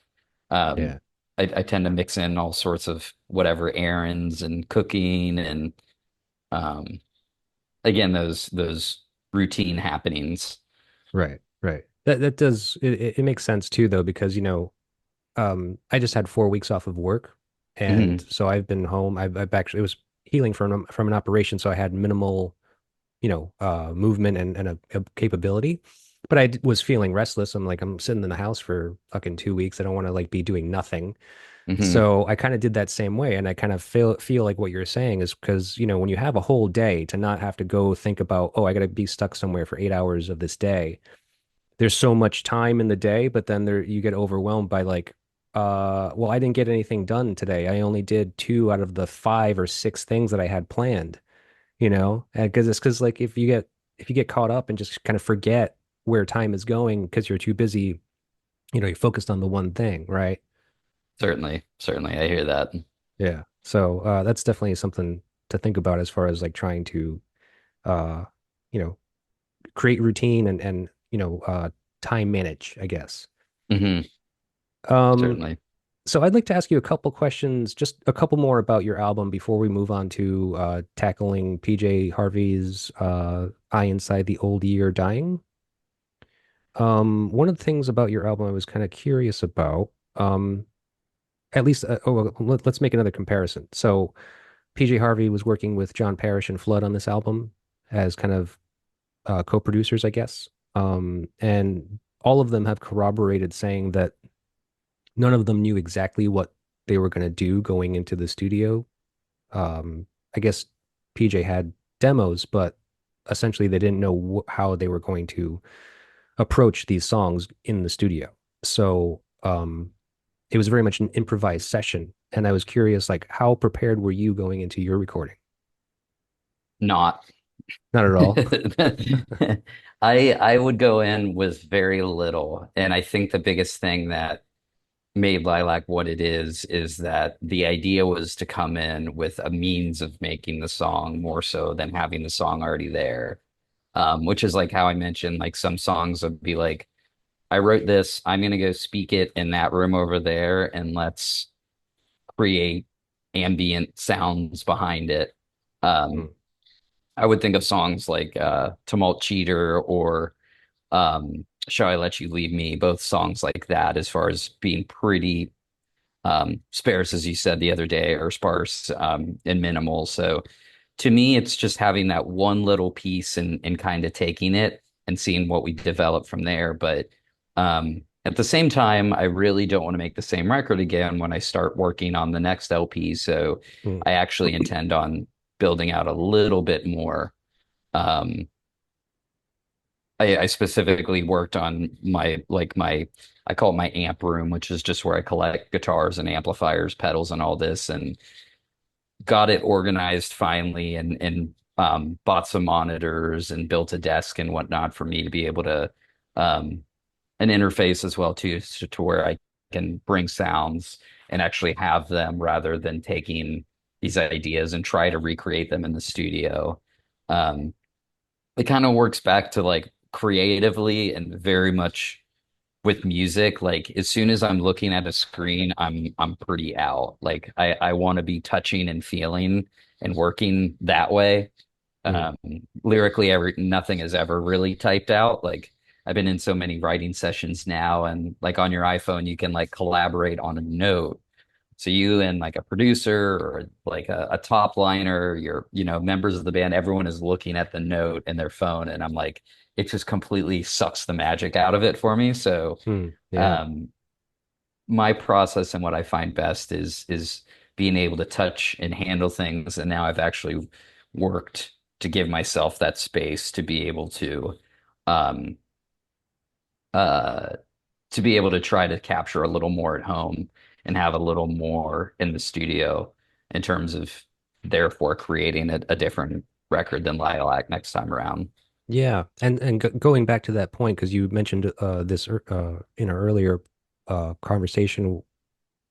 Yeah. um, I tend to mix in all sorts of whatever errands and cooking and um, again those routine happenings. Right. Right. That does it makes sense too though, because I just had 4 weeks off of work, and Hmm. so I've been home. I've actually it was healing from an operation, so I had minimal, movement and a capability. But was feeling restless. I'm like, I'm sitting in the house for fucking 2 weeks. I don't want to like be doing nothing. Hmm. So I kind of did that same way, and I kind of feel like what you're saying is because when you have a whole day to not have to go think about, oh, I got to be stuck somewhere for 8 hours of this day. There's so much time in the day, but then there you get overwhelmed by like, well, I didn't get anything done today. I only did two out of the five or six things that I had planned, because it's because like if you get caught up and just kind of forget where time is going because you're too busy, you're focused on the one thing, right? Certainly, certainly, I hear that. Yeah. So that's definitely something to think about as far as like trying to uh, you know, create routine and time manage, I guess. Hmm. Um, Certainly. So I'd like to ask you a couple questions, just a couple more about your album before we move on to tackling PJ Harvey's "Eye Inside the Old Year Dying." One of the things about your album I was kind of curious about, at least, well, let's make another comparison. So PJ Harvey was working with John Parrish and Flood on this album as kind of co-producers, I guess. And all of them have corroborated saying that none of them knew exactly what they were going to do going into the studio. I guess PJ had demos, but essentially they didn't know how they were going to approach these songs in the studio. So it was very much an improvised session. And I was curious, like, how prepared were you going into your recording? Not. Not at all. I would go in with very little, and I think the biggest thing that made Lilac what it is that the idea was to come in with a means of making the song more so than having the song already there. Which is like how I mentioned, like some songs would be like, I wrote this, I'm gonna go speak it in that room over there, and let's create ambient sounds behind it. Um, Mm, I would think of songs like Tumult Cheater or Shall I Let You Leave Me, both songs like that, as far as being pretty sparse, as you said the other day, or sparse and minimal. So to me, it's just having that one little piece and kind of taking it and seeing what we develop from there. But at the same time, I really don't want to make the same record again when I start working on the next LP. So mm, I actually intend on building out a little bit more. Um, I specifically worked on I call it my amp room, which is just where I collect guitars and amplifiers, pedals, and all this, and got it organized finally, and bought some monitors and built a desk and whatnot for me to be able to um, an interface as well too, to where I can bring sounds and actually have them rather than taking these ideas and try to recreate them in the studio. Um, it kind of works back to like creatively and very much with music. Like as soon as I'm looking at a screen, I'm pretty out. Like I want to be touching and feeling and working that way. mm. Um, lyrically, nothing is ever really typed out. Like I've been in so many writing sessions now, and like on your iPhone, you can like collaborate on a note. So you and like a producer or like a top liner, members of the band, everyone is looking at the note in their phone, and I'm like, it just completely sucks the magic out of it for me. So Mm, yeah. um, my process and what I find best is being able to touch and handle things. And now I've actually worked to give myself that space um uh to be able to try to capture a little more at home and have a little more in the studio in terms of therefore creating a different record than Lilac next time around. Yeah. And going back to that point, because you mentioned this in our earlier conversation,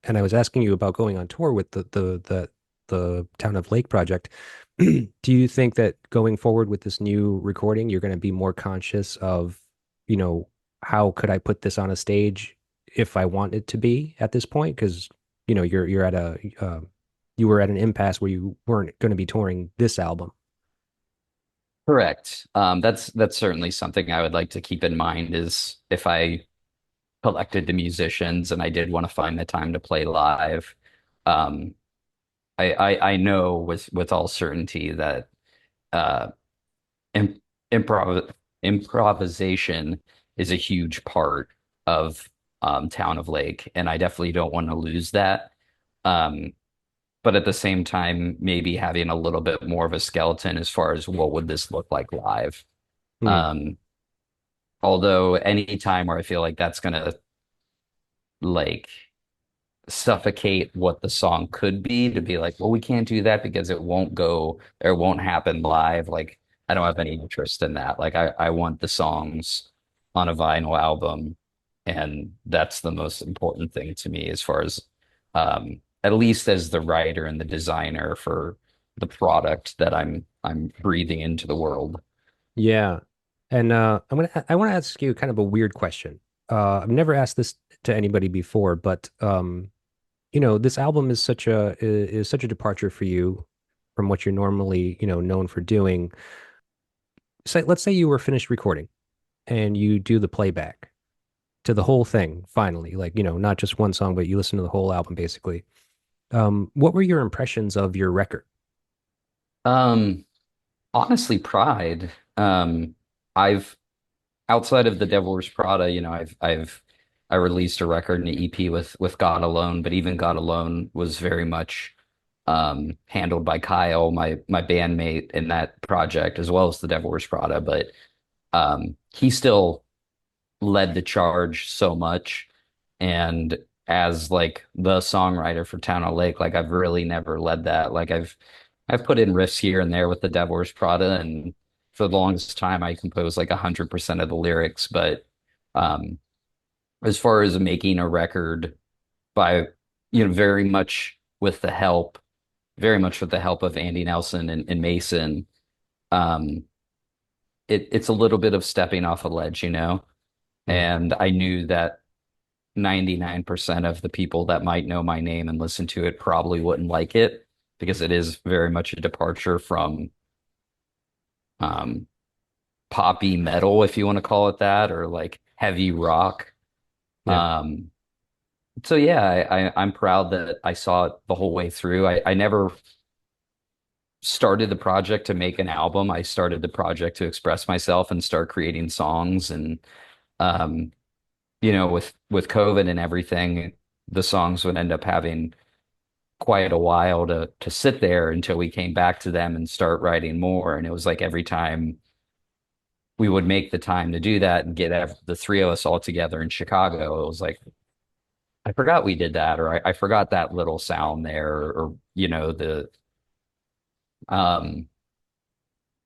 and I was asking you about going on tour with the Town of Lake project. Do you think that going forward with this new recording, you're going to be more conscious of, you know, how could I put this on a stage if I want it to be at this point? Because, you're at you were at an impasse where you weren't going to be touring this album. Correct. That's certainly something I would like to keep in mind is if I collected the musicians and I did want to find the time to play live. Um, I know with all certainty that uh, im improvisation is a huge part of Town of Lake, and I definitely don't want to lose that. Um, but at the same time, maybe having a little bit more of a skeleton as far as what would this look like live. Hmm. Um, although any time where I feel like that's gonna like suffocate what the song could be to be like, well, we can't do that because it won't go or it won't happen live. Like, I don't have any interest in that. Like, I want the songs on a vinyl album, and that's the most important thing to me as far as at least as the writer and the designer for the product that I'm breathing into the world. Yeah. And I want to ask you kind of a weird question. I've never asked this to anybody before, but this album is such a departure for you from what you're normally, known for doing. Say, let's say you were finished recording and you do the playback to the whole thing finally, like, not just one song, but you listen to the whole album basically. What were your impressions of your record? Um, Honestly, pride. I've outside of the Devil Wears Prada, I released a record and an EP with God Alone, but even God Alone was very much handled by Kyle, my bandmate in that project, as well as the Devil Wears Prada. But he still led the charge so much. And as like the songwriter for Town on Lake, like I've really never led that. Like I've put in riffs here and there with the Devil Wears Prada, and for the longest time I composed like 100% of the lyrics. But um, as far as making a record by, very much with the help, very much with the help of Andy Nelson and Mason, um, it's a little bit of stepping off a ledge, you know? Mm. And I knew that 99% of the people that might know my name and listen to it probably wouldn't like it because it is very much a departure from um, poppy metal, if you want to call it that, or like heavy rock. Yeah. Um, so yeah, I'm proud that I saw it the whole way through. I never started the project to make an album. I started the project to express myself and start creating songs. And um, with COVID and everything, the songs would end up having quite a while to sit there until we came back to them and start writing more. And it was like every time we would make the time to do that and get the three of us all together in Chicago, it was like, I forgot we did that, or I forgot that little sound there, or the um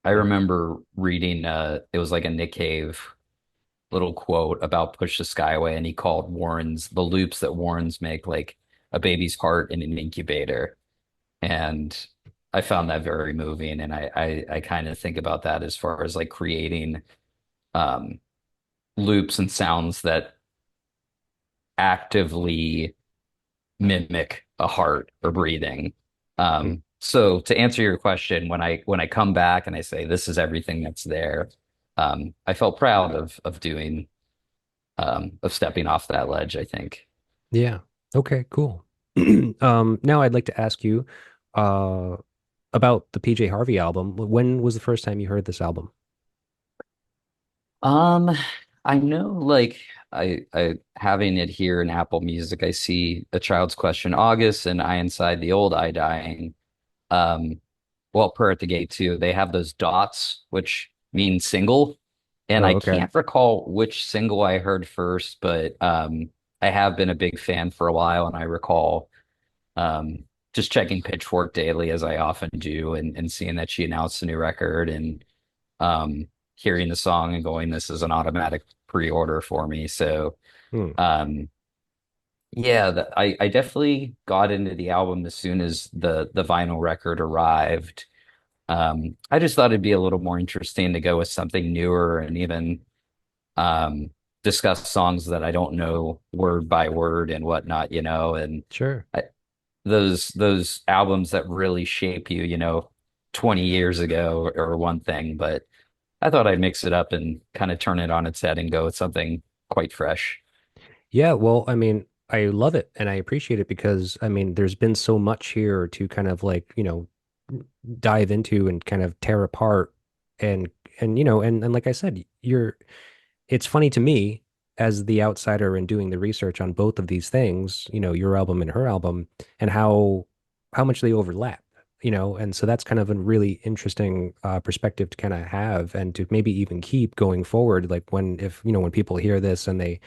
I remember reading it was like a Nick Cave little quote about Push the Skyway, and he called Warren's the loops that Warren's make like a baby's heart in an incubator. And I found that very moving. And I kind of think about that as far as like creating um, loops and sounds that actively mimic a heart or breathing. Mm. So to answer your question, when I come back and I say this is everything that's there, I felt proud of doing of stepping off that ledge, I think. Yeah. Okay, cool. Now I'd like to ask you uh about the PJ Harvey album. When was the first time you heard this album? Um, I know like I having it here in Apple Music, I see A Child's Question August and I Inside the Old I Dying. Um, well, Prayer at the Gate too. They have those dots, which mean single. And Oh, I okay. can't recall which single I heard first, but I have been a big fan for a while, and I recall just checking Pitchfork daily as I often do, and seeing that she announced a new record and um, hearing the song and going, "This is an automatic pre-order for me." So Hmm. um, yeah, I definitely got into the album as soon as the vinyl record arrived. I just thought it'd be a little more interesting to go with something newer and even um, discuss songs that I don't know word by word and whatnot, and Sure. I, those albums that really shape you, 20 years ago or one thing, but I thought I'd mix it up and kind of turn it on its head and go with something quite fresh. Yeah, well, I mean, I love it and I appreciate it because I mean, there's been so much here to kind of like, dive into and kind of tear apart and and like I said, it's funny to me as the outsider and doing the research on both of these things, your album and her album, and how much they overlap, and so that's kind of a really interesting perspective to kind of have and to maybe even keep going forward. Like when people hear this and they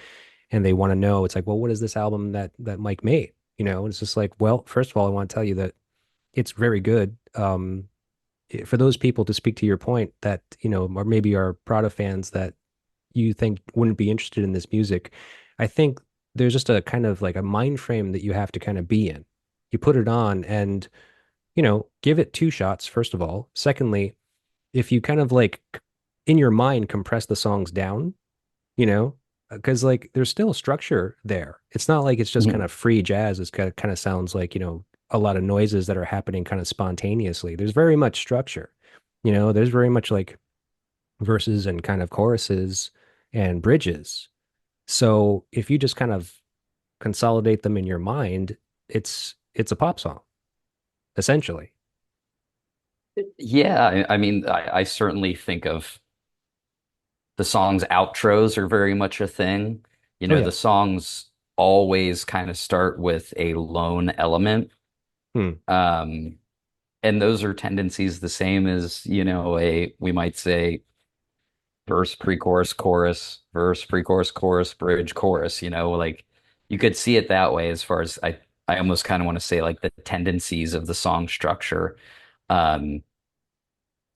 want to know, it's like, well, what is this album that Mike made? And it's just like, well, first of all, I want to tell you that it's very good. For those people to speak to your point that, or maybe are Prada fans that you think wouldn't be interested in this music, I think there's just a kind of like a mind frame that you have to kind of be in. You put it on and, give it two shots, first of all. Secondly, if you kind of like in your mind compress the songs down, you know, because like there's still structure there. It's not like it's just kind Mhm. of free jazz. It's kind of sounds like, a lot of noises that are happening kind of spontaneously. There's very much structure. There's very much like verses and kind of choruses and bridges. So if you just kind of consolidate them in your mind, it's a pop song, essentially. Yeah, I mean, I certainly think of the song's outros are very much a thing. Oh yeah. The songs always kind of start with a lone element. Hmm. Um, and those are tendencies the same as, we might say verse, pre-chorus, chorus, verse, pre-chorus, chorus, bridge, chorus, like you could see it that way as far as I almost kind of want to say like the tendencies of the song structure. Um,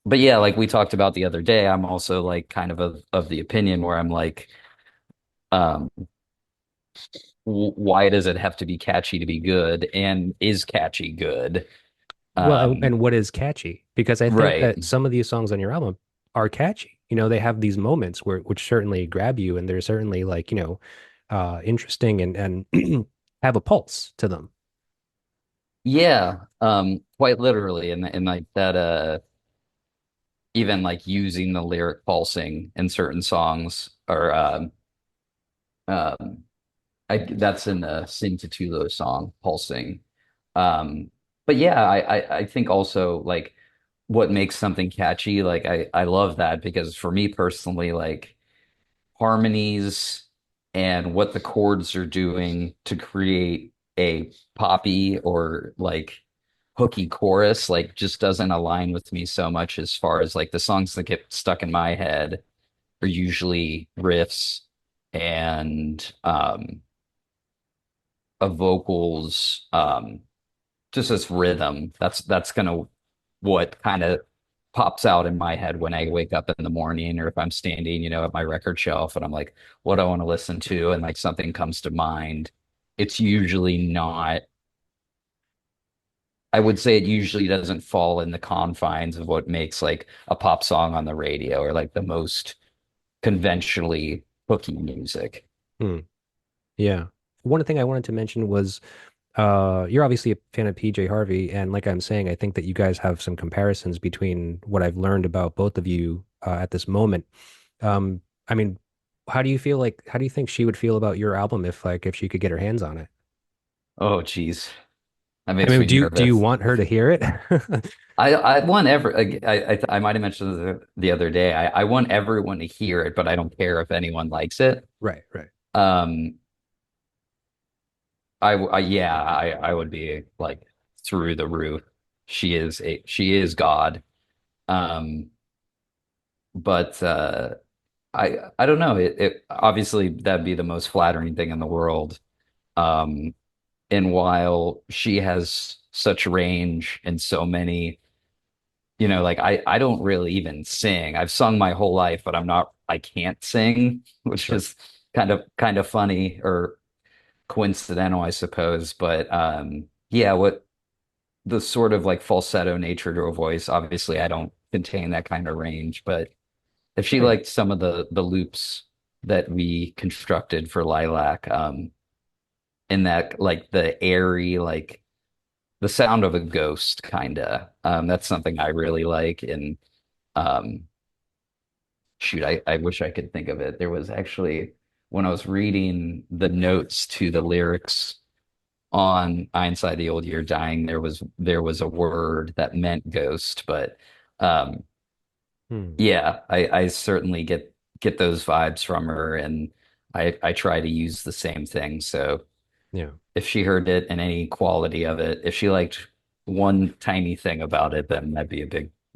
but yeah, like we talked about the other day, I'm also like kind of the opinion where I'm like, um, why does it have to be catchy to be good? And is catchy good? Well, and, Um, and what is catchy? Because I think right. that some of these songs on your album are catchy. They have these moments which certainly grab you, and they're certainly like, interesting and have a pulse to them. Yeah. Quite literally. And like that, even like using the lyric pulsing in certain songs or, um, that's in the Sing to Tulo song, pulsing. Um, but yeah, I think also like what makes something catchy, like I love that because for me personally, like harmonies and what the chords are doing to create a poppy or like hooky chorus like just doesn't align with me so much as far as like the songs that get stuck in my head are usually riffs and a vocals just this rhythm that's gonna what kind of pops out in my head when I wake up in the morning or if I'm standing, at my record shelf and I'm like, what do I want to listen to? And like something comes to mind. It's usually not, I would say it usually doesn't fall in the confines of what makes like a pop song on the radio or like the most conventionally hooky music. Hmm. Yeah. One thing I wanted to mention was you're obviously a fan of PJ Harvey, and like I'm saying, I think that you guys have some comparisons between what I've learned about both of you at this moment. I mean, how do you think she would feel about your album if she could get her hands on it? Oh, geez. That I makes mean, me do you nervous. want her to hear it? I want I might have mentioned the other day. I want everyone to hear it, but I don't care if anyone likes it. Right, right. Um, yeah, I would be like through the roof. She is God. Um, but I don't know. It obviously that'd be the most flattering thing in the world. Um, and while she has such range and so many, like I don't really even sing. I've sung my whole life, but I can't sing, which Sure. is kind of funny or coincidental, I suppose. But yeah, what the sort of like falsetto nature to a voice, obviously I don't contain that kind of range, but if she Right. liked some of the loops that we constructed for Lilac, in that like the airy, like the sound of a ghost kind of, that's something I really like. And um, shoot, I wish I could think of it. There was actually when I was reading the notes to the lyrics on Inside the Old Year Dying, there was a word that meant ghost, but um, Hmm. yeah, I certainly get those vibes from her, and I try to use the same thing. So Yeah. if she heard it and any quality of it, if she liked one tiny thing about it, then that'd be a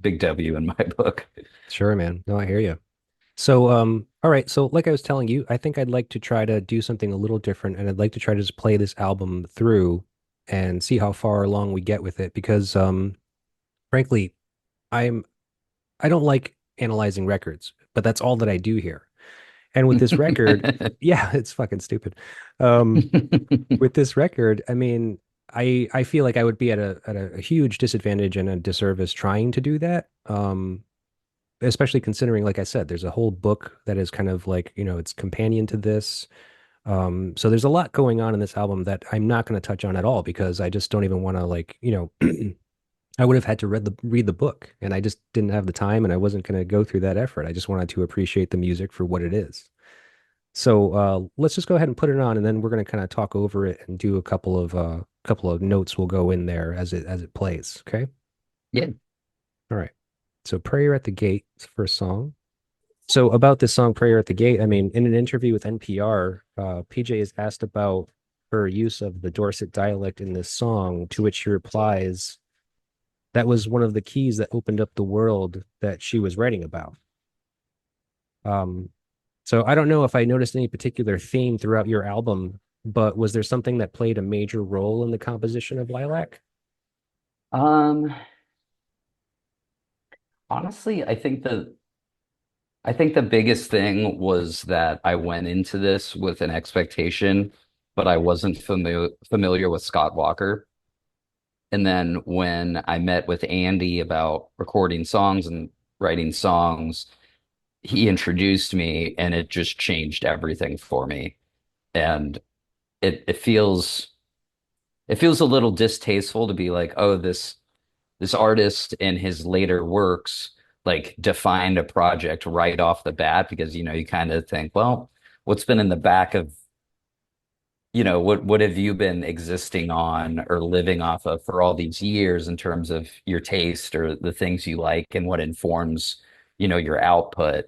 big W in my book. Sure, man. No, I hear you. So, all right. So, like I was telling you, I think I'd like to try to do something a little different, and I'd like to try to just play this album through and see how far along we get with it. Because, frankly, I'm I don't like analyzing records, but that's all that I do here. And with this record, yeah, it's fucking stupid. Um, with this record, I mean, I feel like I would be at a huge disadvantage and a disservice trying to do that. especially considering, like I said, there's a whole book that is kind of like, it's companion to this. So there's a lot going on in this album that I'm not going to touch on at all because I just don't even want to like, I would have had to read the book and I just didn't have the time and I wasn't going to go through that effort. I just wanted to appreciate the music for what it is. So let's just go ahead and put it on and then we're going to kind of talk over it and do a couple of notes will go in there as it plays. Okay. Yeah. All right. So Prayer at the Gate is the first song. So about this song, Prayer at the Gate, I mean, in an interview with NPR, PJ is asked about her use of the Dorset dialect in this song, to which she replies, that was one of the keys that opened up the world that she was writing about. Um, so I don't know if I noticed any particular theme throughout your album, but was there something that played a major role in the composition of Lilac? Um, Honestly, I think the biggest thing was that I went into this with an expectation, but I wasn't familiar with Scott Walker. And then when I met with Andy about recording songs and writing songs, he introduced me and it just changed everything for me. And it feels a little distasteful to be like, oh, this artist in his later works like defined a project right off the bat because you kind of think, well, what's been in the back of what have you been existing on or living off of for all these years in terms of your taste or the things you like and what informs your output.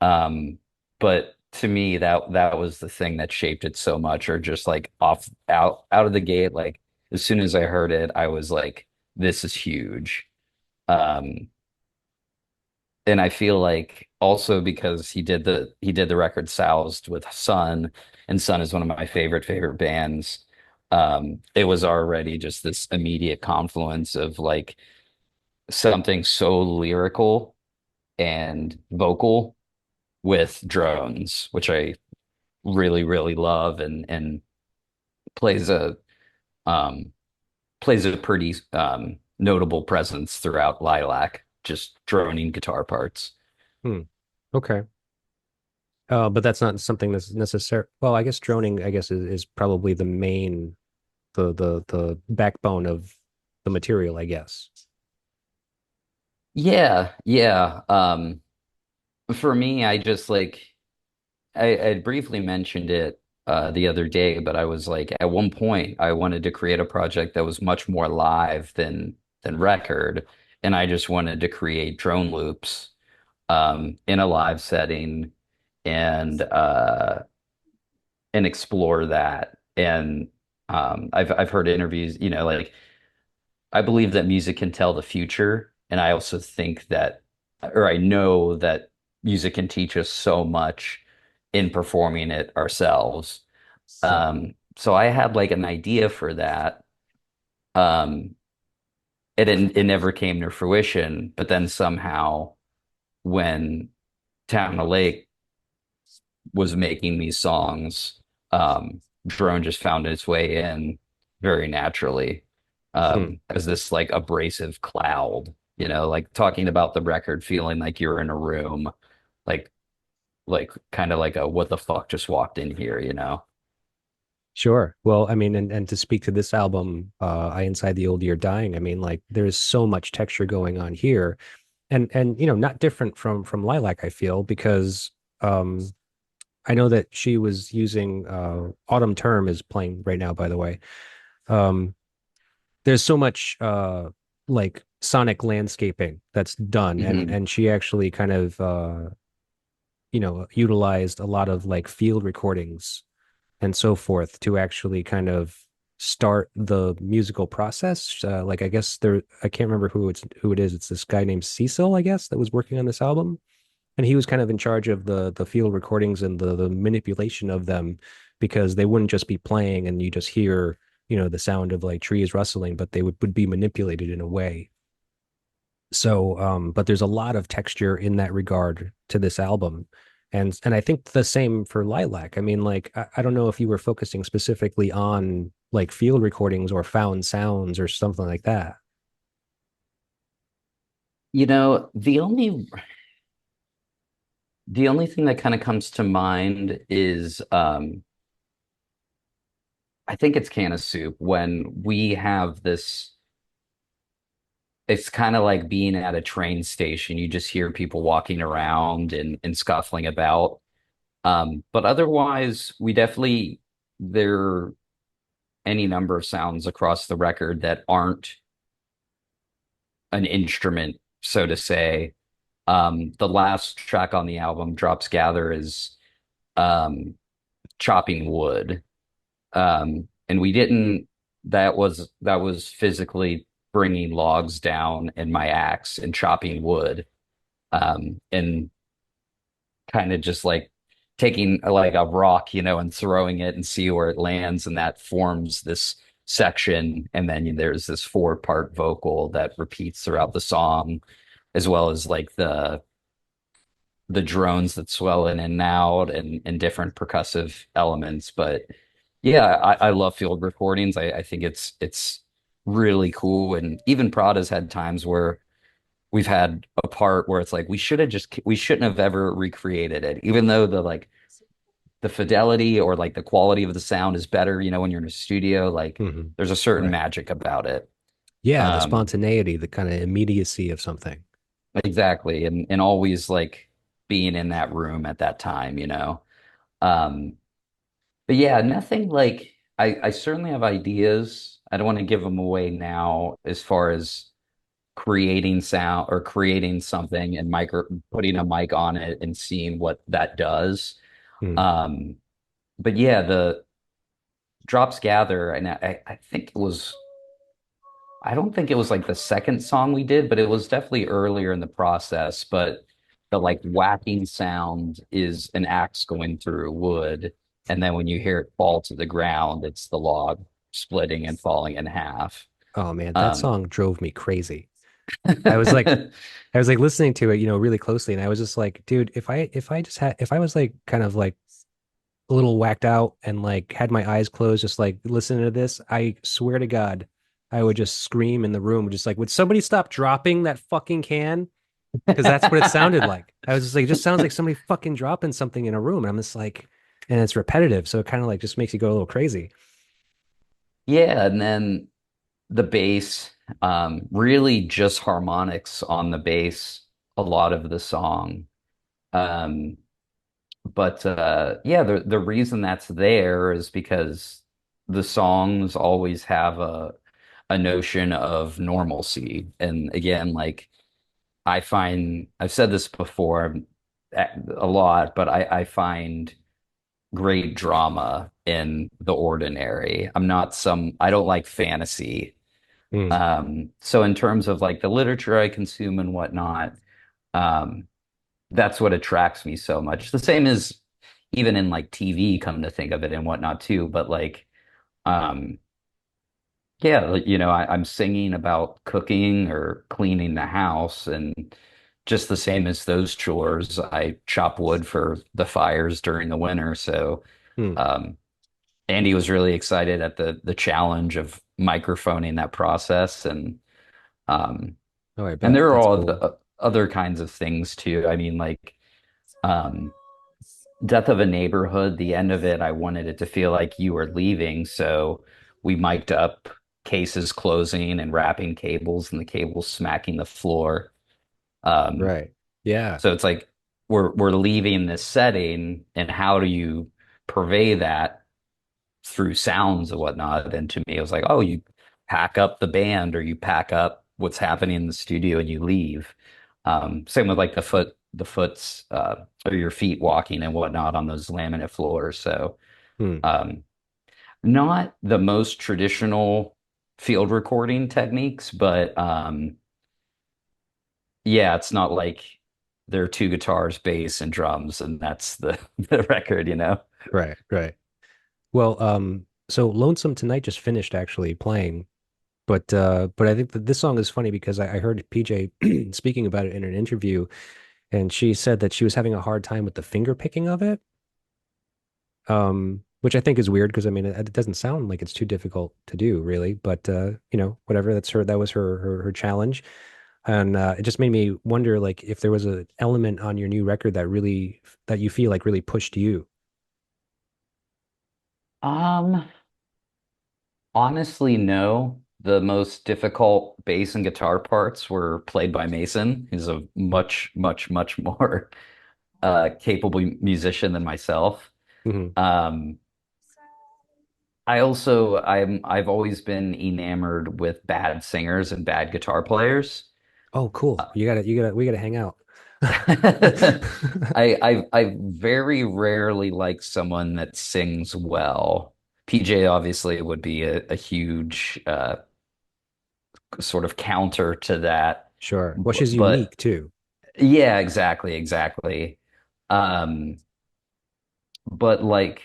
um but to me that was the thing that shaped it so much, or just like out of the gate, like as soon as I heard it I was like, this is huge. um and I feel like also because he did the record Soused with Sun, and Sun is one of my favorite bands. It was already just this immediate confluence of like something so lyrical and vocal with drones, which I really love, and plays a um plays a pretty notable presence throughout Lilac, just droning guitar parts. Hmm. Okay. But that's not something that's necessary. Well, I guess droning, I guess, is probably the main, the backbone of the material, I guess. Yeah, yeah. For me, I just like I briefly mentioned it the other day, but I was like, at one point, I wanted to create a project that was much more live than record, and I just wanted to create drone loops in a live setting and explore that. And I've heard interviews, like I believe that music can tell the future, and I also think that, or I know that music can teach us so much in performing it ourselves. So I had like an idea for that. Um, it never came to fruition, but then somehow when Town and Lake was making these songs, drone just found its way in very naturally, Hmm. as this like abrasive cloud, like talking about the record feeling like you're in a room, like kind of like a what the fuck just walked in here. Sure. Well, I mean, and to speak to this album, I Inside the Old Year Dying, I mean, like there's so much texture going on here. And not different from Lilac, I feel, because um I know that she was using Autumn Term is playing right now, by the way. Um there's so much like sonic landscaping that's done and Hmm. and she actually kind of utilized a lot of like field recordings and so forth to actually kind of start the musical process. Like I guess I can't remember who it is. It's this guy named Cecil, I guess, that was working on this album, and he was kind of in charge of the field recordings and the manipulation of them because they wouldn't just be playing and you just hear the sound of like trees rustling, but they would be manipulated in a way. So but there's a lot of texture in that regard to this album, and I think the same for Lilac. I mean, like I don't know if you were focusing specifically on like field recordings or found sounds or something like that. You know, the only The only thing that kind of comes to mind is I think it's Can of Soup when we have this. It's kind of like being at a train station. You just hear people walking around and scuffling about. But otherwise, we definitely there are any number of sounds across the record that aren't an instrument, so to say. The last track on the album, Drops Gather, is um, chopping wood. And we didn't, that was physically bringing logs down in my axe and chopping wood. And kind of just like taking like a rock, and throwing it and see where it lands, and that forms this section. And then there's this four-part vocal that repeats throughout the song, as well as like the drones that swell in and out and different percussive elements. But yeah, I love field recordings. I think it's really cool. And even Prada's had times where we've had a part where it's like we shouldn't have ever recreated it, even though the fidelity or like the quality of the sound is better, when you're in a studio, like there's a certain Right. magic about it. Yeah, the Um, spontaneity, the kind of immediacy of something. exactly. And always like being in that room at that time. Um, but yeah, nothing like I certainly have ideas. I don't want to give them away now as far as creating sound or creating something and micro putting a mic on it and seeing what that does. Hmm. Um, but yeah, the drops gather, and I think I don't think it was like the second song we did, but it was definitely earlier in the process. But the like whacking sound is an axe going through wood. And then when you hear it fall to the ground, it's the log splitting and falling in half. Oh man, that Um, song drove me crazy. I was like, I was like listening to it, really closely, and I was just like, dude, if I was like kind of like a little whacked out and like had my eyes closed, just like listening to this, I swear to God, I would just scream in the room, just like, would somebody stop dropping that fucking can? Because that's what it sounded like. I was just like, it just sounds like somebody fucking dropping something in a room, and I'm just like, and it's repetitive, so it kind of like just makes you go a little crazy. yeah, and then the bass, really just harmonics on the bass a lot of the song. Um, but yeah, the reason that's there is because the songs always have a notion of normalcy. And again, like I find I've said this before a lot, but I find great drama in the ordinary. I don't like fantasy. Hmm. So in terms of like the literature I consume and whatnot, um, that's what attracts me so much. The same as even in like TV, come to think of it and whatnot too. But like, um, yeah, like, I'm singing about cooking or cleaning the house, and just the same as those chores, I chop wood for the fires during the winter. So, Hmm. um, Andy was really excited at the challenge of microphoning that process, um, Oh, I and bet there are that's all the cool. other kinds of things too. I mean, like, um, Death of a Neighborhood, the end of it, I wanted it to feel like you were leaving. So we mic'd up cases closing and wrapping cables and the cables smacking the floor. Um, Right. Yeah. so it's like we're leaving this setting, and how do you purvey that through sounds and whatnot? And to me, it was like, oh, you pack up the band or you pack up what's happening in the studio and you leave. Same with like the foot's or your feet walking and whatnot on those laminate floors. So Hmm. um, not the most traditional field recording techniques, but yeah, it's not like there are two guitars, bass, and drums, and that's the the record. Right. Right. Well, so Lonesome Tonight just finished actually playing, but I think that this song is funny because I heard PJ speaking about it in an interview, and she said that she was having a hard time with the finger picking of it. Which I think is weird because I mean it doesn't sound like it's too difficult to do, really, but whatever, that was her challenge. And it just made me wonder, like, if there was an element on your new record that you feel like really pushed you. Um, Honestly, no. The most difficult bass and guitar parts were played by Mason. He's a much, much, much more capable musician than myself. Hmm. Um, I've always been enamored with bad singers and bad guitar players. Oh, cool. We gotta hang out. I very rarely like someone that sings well. PJ obviously would be a huge sort of counter to that. Sure. Well, she's But unique too. yeah, exactly, exactly. Um, but like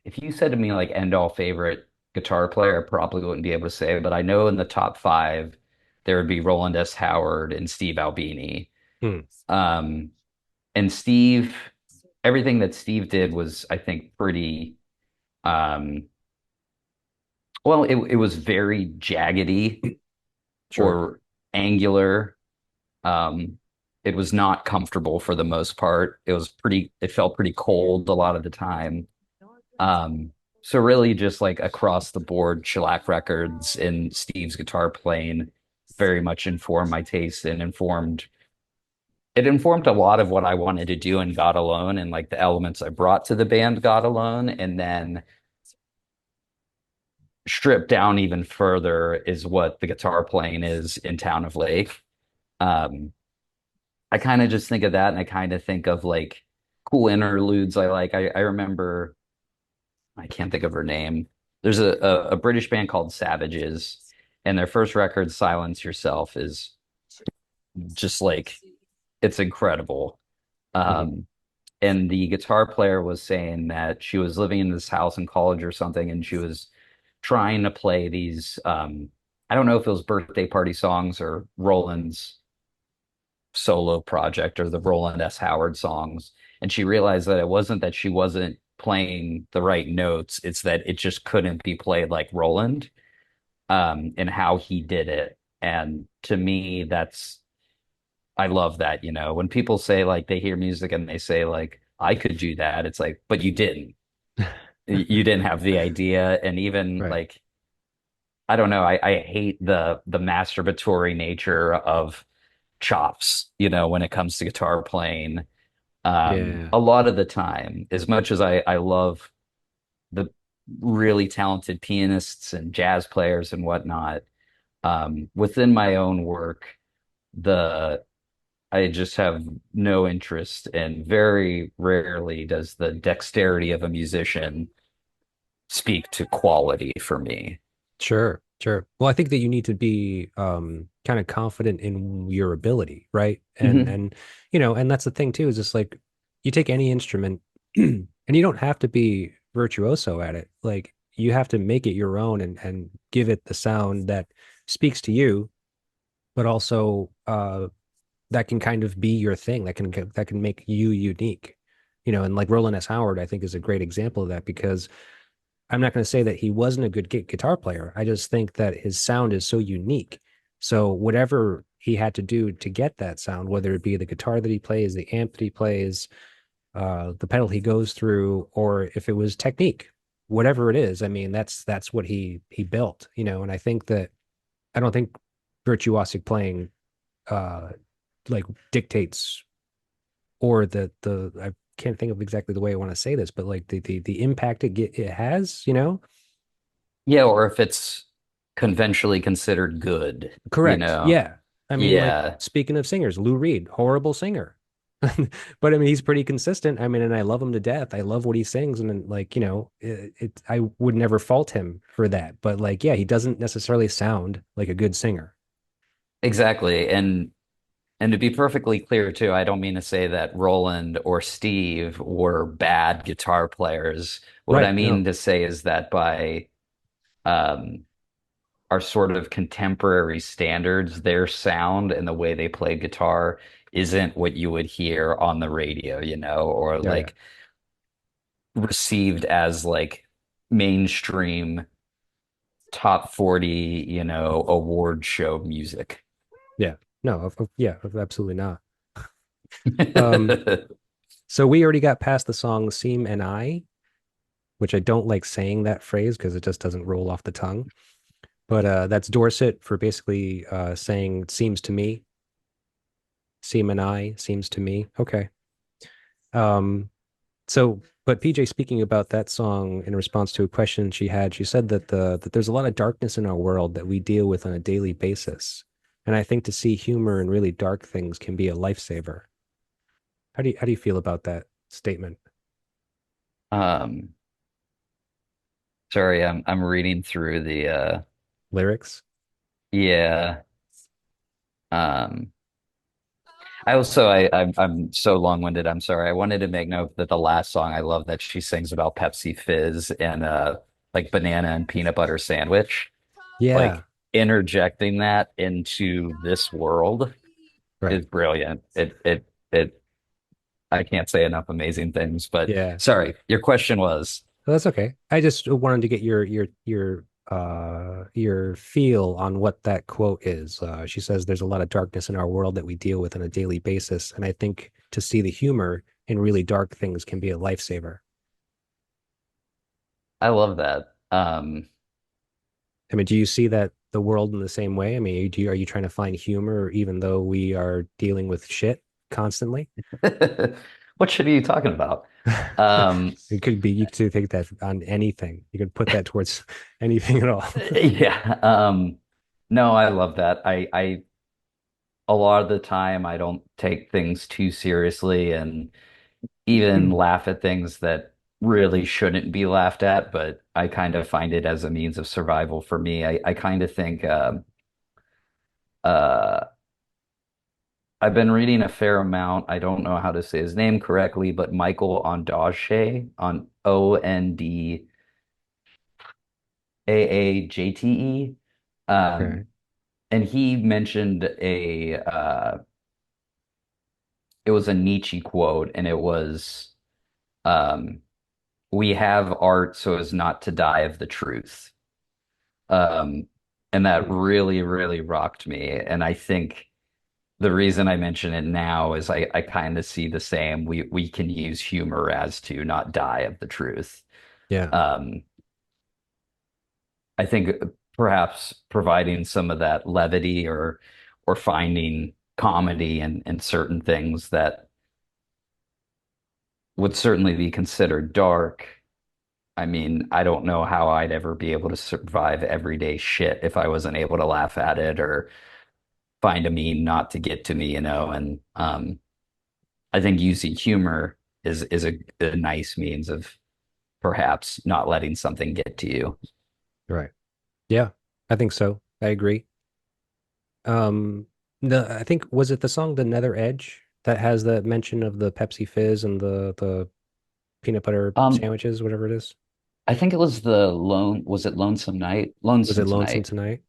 if you said to me like end all favorite guitar player, I probably wouldn't be able to say, but I know in the top five there would be Roland S. Howard and Steve Albini. Hmm. Um, and Steve, everything that Steve did was, I think, pretty um well, it was very jaggedy Sure. or angular. Um, it was not comfortable for the most part. It felt pretty cold a lot of the time. Um, so really just like across the board, shellac records and Steve's guitar playing very much informed my taste and informed a lot of what I wanted to do in God Alone and like the elements I brought to the band God Alone. And then stripped down even further is what the guitar playing is in Town of Lake. Um, I kind of just think of that and I kind of think of like cool interludes I like. I remember, I can't think of her name. There's a British band called Savages, and their first record, Silence Yourself, is just like it's incredible. Hmm. Um, and the guitar player was saying that she was living in this house in college or something, and she was trying to play these I don't know if it was birthday party songs or Roland's solo project or the Roland S. Howard songs. And she realized that it wasn't that she wasn't playing the right notes, it's that it just couldn't be played like Roland, and how he did it. And to me, I love that, when people say like they hear music and they say like, I could do that, it's like, but you didn't. You didn't have the idea. And even Right. like, I don't know, I hate the masturbatory nature of chops, when it comes to guitar playing. Yeah. A lot of the time, as much as I love the really talented pianists and jazz players and whatnot, within my own work, the I just have no interest, and very rarely does the dexterity of a musician speak to quality for me. Sure. Sure. Well, I think that you need to be kind of confident in your ability, right? Hmm. And that's the thing too, is just like you take any instrument and you don't have to be virtuoso at it. Like you have to make it your own and give it the sound that speaks to you, but also that can kind of be your thing, that can make you unique. And like Roland S. Howard, I think is a great example of that because I'm not going to say that he wasn't a good guitar player. I just think that his sound is so unique. So whatever he had to do to get that sound, whether it be the guitar that he plays, the amp that he plays, the pedal he goes through, or if it was technique, whatever it is, I mean, that's what he built, And I don't think virtuosic playing uh like dictates, or the I can't think of exactly the way I want to say this, but like the impact it has, Yeah, or if it's conventionally considered good, you Correct. know. Yeah. I mean, like Yeah, speaking of singers, Lou Reed, horrible singer. But I mean, he's pretty consistent. I mean, and I love him to death. I love what he sings, and then, like, I would never fault him for that. But like, yeah, he doesn't necessarily sound like a good singer. exactly. And to be perfectly clear too, I don't mean to say that Roland or Steve were bad guitar players. What I Right. mean No. to say is that by um our sort of contemporary standards, their sound and the way they play guitar isn't what you would hear on the radio, or Yeah. Yeah. like received as like mainstream top 40, award show music. Yeah. No, yeah, absolutely not. Um, so we already got past the song Seem and I, which I don't like saying that phrase because it just doesn't roll off the tongue. But that's Dorset for basically saying seems to me, seem and I, seems to me. Okay. Um, so but PJ, speaking about that song in response to a question she had, she said that there's a lot of darkness in our world that we deal with on a daily basis. And I think to see humor in really dark things can be a lifesaver. How do you feel about that statement? Um, Sorry, I'm reading through the Lyrics? yeah. Um I'm so long-winded. I'm sorry. I wanted to make note that the last song I love that she sings about Pepsi Fizz and like banana and peanut butter sandwich. Yeah, Like interjecting that into this world right. is brilliant. It I can't say enough amazing things, but Yeah. sorry, your question was Well, that's okay. I just wanted to get your feel on what that quote is. She says there's a lot of darkness in our world that we deal with on a daily basis, and I think to see the humor in really dark things can be a lifesaver. I love that. I mean, do you see that the world in the same way? I mean, are you trying to find humor even though we are dealing with shit constantly? What shit are you talking about? Um, It could be you could take that on anything. You could put that towards anything at all. yeah. No, I love that. I a lot of the time I don't take things too seriously and even laugh at things that really shouldn't be laughed at, but I kind of find it as a means of survival for me. I kind of think uh I've been reading a fair amount. I don't know how to say his name correctly, but Michael Ondaatje on Ondaajte. Okay. Um, and he mentioned it was a Nietzsche quote, and it was, um, "We have art so as not to die of the truth." Um, and that Hmm. really, really rocked me. And I think the reason I mention it now is I kind of see the same. We can use humor as to not die of the truth. Yeah. Um, I think perhaps providing some of that levity or finding comedy in certain things that would certainly be considered dark. I mean, I don't know how I'd ever be able to survive everyday shit if I wasn't able to laugh at it or find a meme not to get to me, and I think using humor is a nice means of perhaps not letting something get to you. Right. Yeah, I think so. I agree. Um, I think was it the song "The Nether Edge" that has the mention of the Pepsi Fizz and the peanut butter Um, sandwiches, whatever it is. I think it was was it Lonesome Night? Was Lonesome it Lonesome Tonight. Tonight?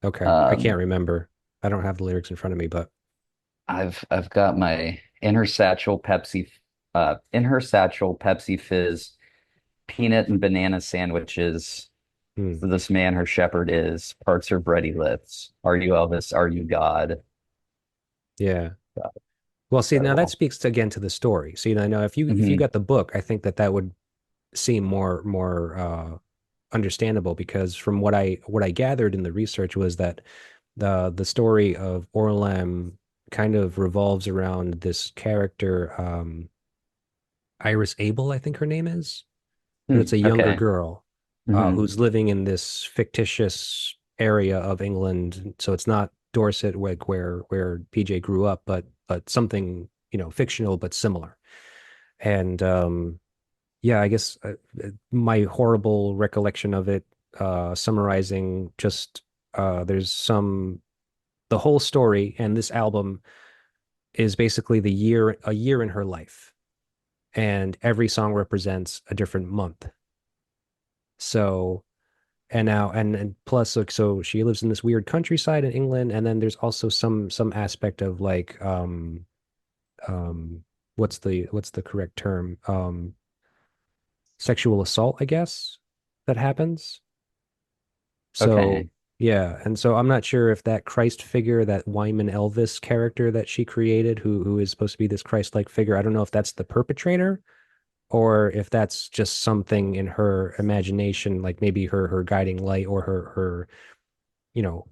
Okay, I can't Um, remember. I don't have the lyrics in front of me, but I've got my in her satchel Pepsi Fizz peanut and banana sandwiches. hmm, For this man, her shepherd is parts her bready lips. Are you Elvis? Are you God? yeah. Well, see, now that Incredible. speaks again to the story. So, I know if you Hmm. got the book, I think that would seem more understandable because from what I gathered in the research was that the story of Orlam kind of revolves around this character, Iris Abel, I think her name is, but it's a younger Okay. girl Hmm. who's living in this fictitious area of England. So it's not Dorset, like where PJ grew up, but something fictional but similar. And yeah, I guess my horrible recollection of it, summarizing just there's the whole story and this album is basically a year in her life, and every song represents a different month. So and plus like so she lives in this weird countryside in England, and then there's also some aspect of like um what's the correct term, sexual assault, I guess, that happens. So Okay. yeah, and so I'm not sure if that Christ figure, that Wyman Elvis character that she created, who is supposed to be this Christ-like figure, I don't know if that's the perpetrator or if that's just something in her imagination, like maybe her guiding light or her you know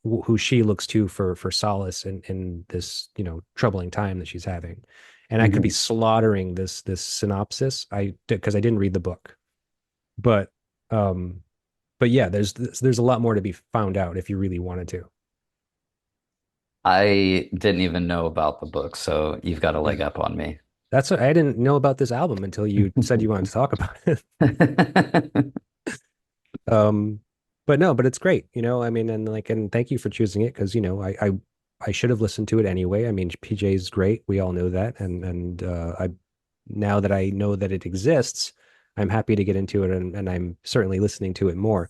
who she looks to for solace in this troubling time that she's having. And I could be Mhm. slaughtering this synopsis, I because I didn't read the book, but um but yeah, there's a lot more to be found out if you really wanted to. I didn't even know about the book, so you've got a leg Yeah. up on me. That's what I didn't know about this album until you said you wanted to talk about it. Um, but no, but it's great, I mean, and like, and thank you for choosing it because I should have listened to it anyway. I mean, PJ is great. We all know that, and I now that I know that it exists, I'm happy to get into it, and I'm certainly listening to it more.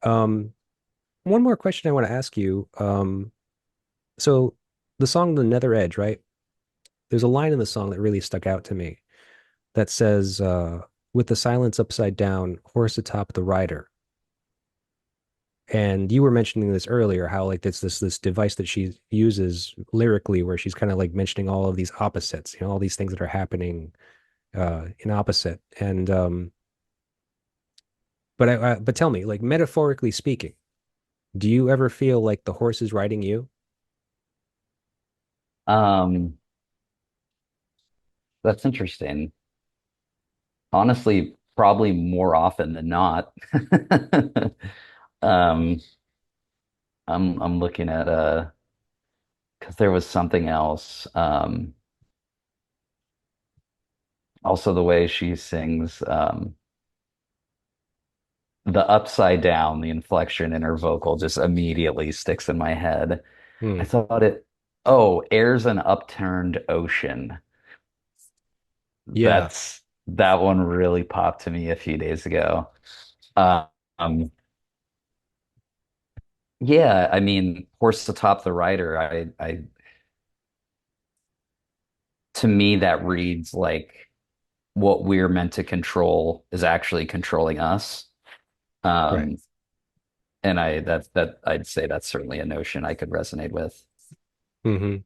Um, one more question I want to ask you. So the song "The Nether Edge," right? There's a line in the song that really stuck out to me that says, "With the silence upside down, horse atop the rider." And you were mentioning this earlier, how like this device that she uses lyrically, where she's kind of like mentioning all of these opposites, all these things that are happening in opposite. And but tell me, like metaphorically speaking, do you ever feel like the horse is riding you? Um, that's interesting. Honestly, probably more often than not. Um, I'm looking at because there was something else. Also the way she sings, the upside down, the inflection in her vocal just immediately sticks in my head. I Hmm. thought it, oh, airs an upturned ocean. Yeah. That one really popped to me a few days ago. Uh, Um, yeah, I mean, horse atop the rider, to me that reads like what we're meant to control is actually controlling us. Right. Um, and that I'd say that's certainly a notion I could resonate with. Hmm.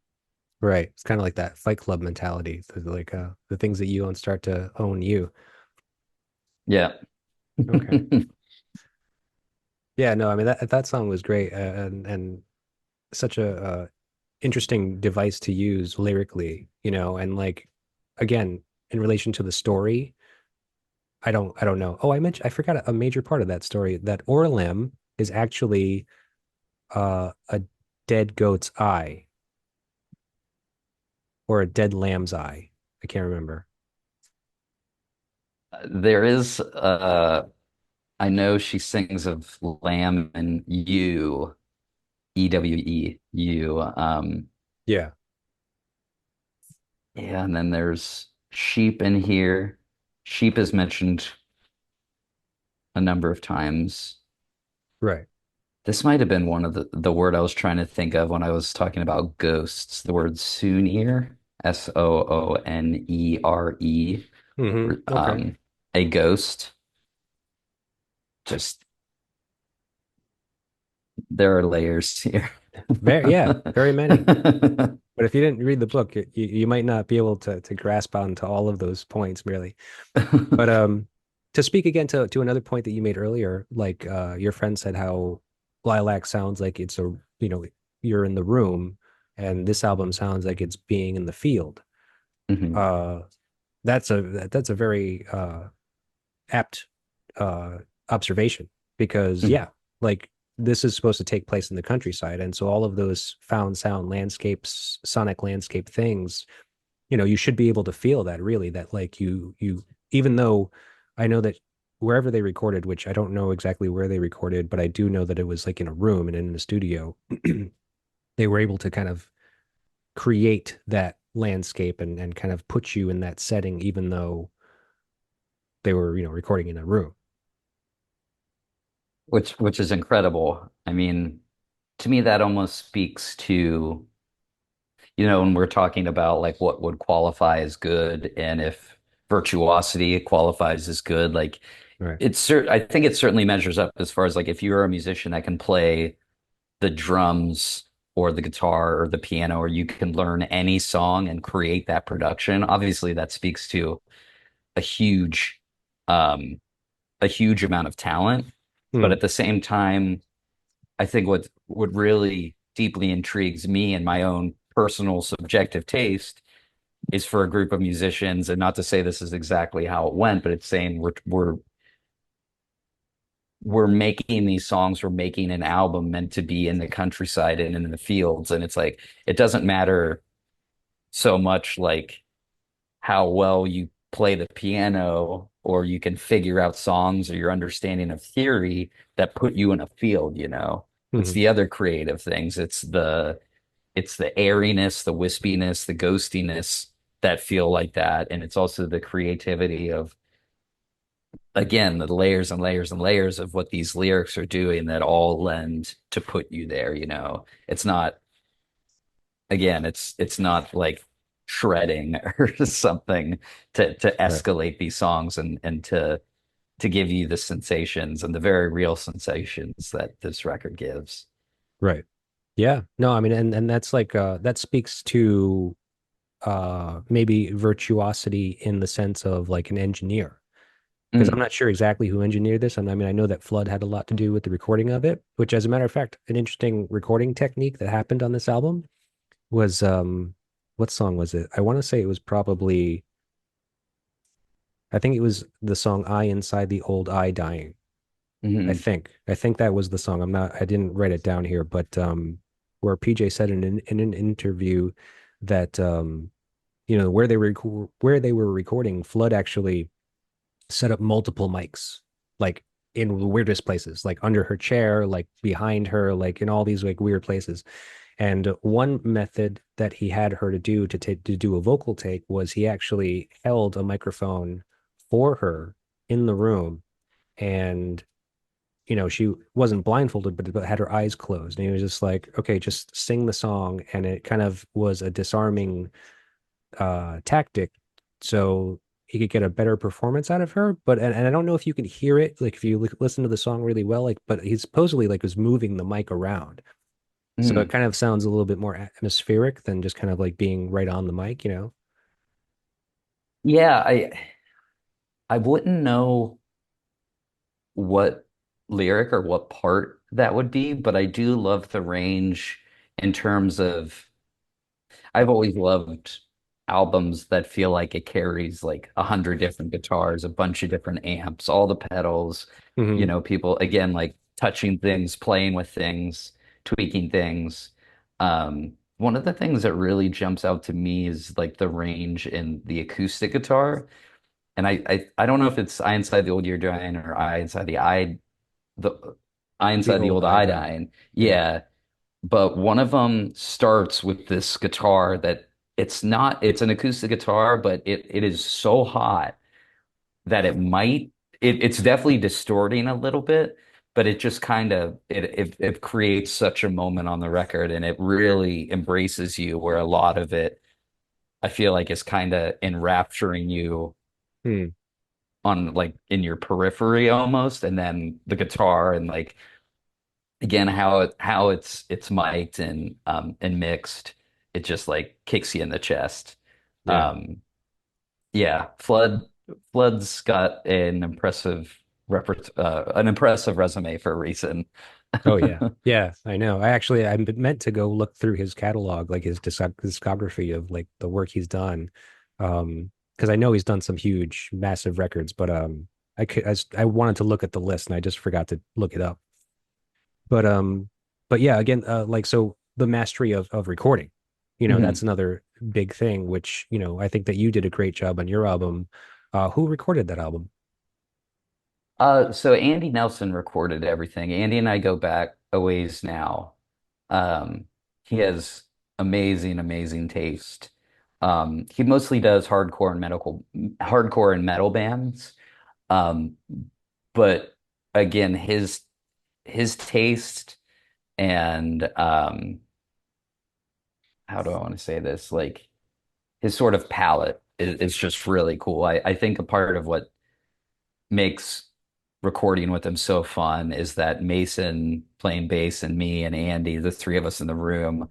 Right. It's kind of like that Fight Club mentality. Like the things that you own start to own you. Yeah. Okay. Yeah, no, I mean that song was great, and such a interesting device to use lyrically, and like again, in relation to the story, I don't know. Oh, I forgot a major part of that story, that Orlem is actually a dead goat's eye or a dead lamb's eye. I can't remember. There is I know she sings of lamb and you. Yeah, Yeah, and then there's sheep in here. Sheep is mentioned a number of times. right. This might have been one of the word I was trying to think of when I was talking about ghosts. The word Soonir, Soonere, Okay. a ghost. Just there are layers here. Yeah, very many. But if you didn't read the book, you might not be able to grasp onto all of those points merely. But to speak again to another point that you made earlier, like your friend said how Lilac sounds like it's you're in the room, and this album sounds like it's being in the field. Mhm, Uh, that's a very apt uh observation because mhm. yeah, like this is supposed to take place in the countryside, and so all of those found sound landscapes, sonic landscape things, you should be able to feel that really, that like you even though I know that wherever they recorded, which I don't know exactly where they recorded, but I do know that it was like in a room and in the studio, they were able to kind of create that landscape and kind of put you in that setting, even though they were, recording in a room. Which is incredible. I mean, to me, that almost speaks to, when we're talking about like what would qualify as good and if virtuosity qualifies as good, like Right. I think it certainly measures up as far as like if you're a musician that can play the drums or the guitar or the piano, or you can learn any song and create that production. Obviously, that speaks to a huge, um, a huge amount of talent. But Hmm. at the same time, I think what really deeply intrigues me and my own personal subjective taste is for a group of musicians, and not to say this is exactly how it went, but it's saying we're making these songs, we're making an album meant to be in the countryside and in the fields. And it's like, it doesn't matter so much like how well you play the piano or you can figure out songs or your understanding of theory that put you in a field, you know. It's Hmm. the other creative things. It's the airiness, the wispiness, the ghostiness that feel like that. And it's also the creativity of, again, the layers and layers and layers of what these lyrics are doing that all lend to put you there, you know. It's not, again, it's not like shredding or something to Right. escalate these songs and to give you the sensations and the very real sensations that this record gives. Right. Yeah. No, I mean, and that's like that speaks to maybe virtuosity in the sense of like an engineer. Because I'm Mm, not sure exactly who engineered this. And I mean, I know that Flood had a lot to do with the recording of it, which, as a matter of fact, an interesting recording technique that happened on this album was what song was it? I want to say it was probably I think it was the song I Inside the Old I Dying. mhm. I think that was the song. I didn't write it down here, but where PJ said in an interview that you know, where they were recording, Flood actually set up multiple mics, like in the weirdest places, like under her chair, like behind her, like in all these like weird places. And one method that he had her to do to do a vocal take was he actually held a microphone for her in the room, and you know she wasn't blindfolded, but had her eyes closed, and he was just like, okay, just sing the song, and it kind of was a disarming tactic, so he could get a better performance out of her. But and I don't know if you can hear it, like if you listen to the song really well, like, but he supposedly like was moving the mic around, so it Mm. kind of sounds a little bit more atmospheric than just kind of like being right on the mic, you know? Yeah, I wouldn't know what lyric or what part that would be, but I do love the range in terms of I've always loved albums that feel like it carries like 100 different guitars, a bunch of different amps, all the pedals, you Hmm. know, people again like touching things, playing with things, tweaking things. One of the things that really jumps out to me is like the range in the acoustic guitar. And I don't know if it's I Inside the Old Year Dying or I Inside the I The Inside the old Old I iodine. Dying. Yeah. Yeah, but one of them starts with this guitar that it's an acoustic guitar, but it is so hot that it's definitely distorting a little bit, but it just kind of it creates such a moment on the record and it really embraces you where a lot of it I feel like is kind of enrapturing you Hmm. on like in your periphery almost, and then the guitar and like again how it's mic'd and mixed, it just like kicks you in the chest. Yeah. um yeah, Flood's got an impressive resume for a reason. Oh yeah. Yeah, I know. I meant to go look through his catalog, like his discography of like the work he's done. Because I know he's done some huge, massive records, but I wanted to look at the list and I just forgot to look it up. But but yeah, again, like so the mastery of recording, you know, that's Mhm. another big thing, which, you know, I think that you did a great job on your album. Who recorded that album? So Andy Nelson recorded everything. Andy and I go back a ways now. Um, he has amazing taste. He mostly does hardcore and metal bands. Um, but again, his taste and how do I want to say this? Like his sort of palette is just really cool. I think a part of what makes recording with him so fun is that Mason playing bass and me and Andy, the three of us in the room,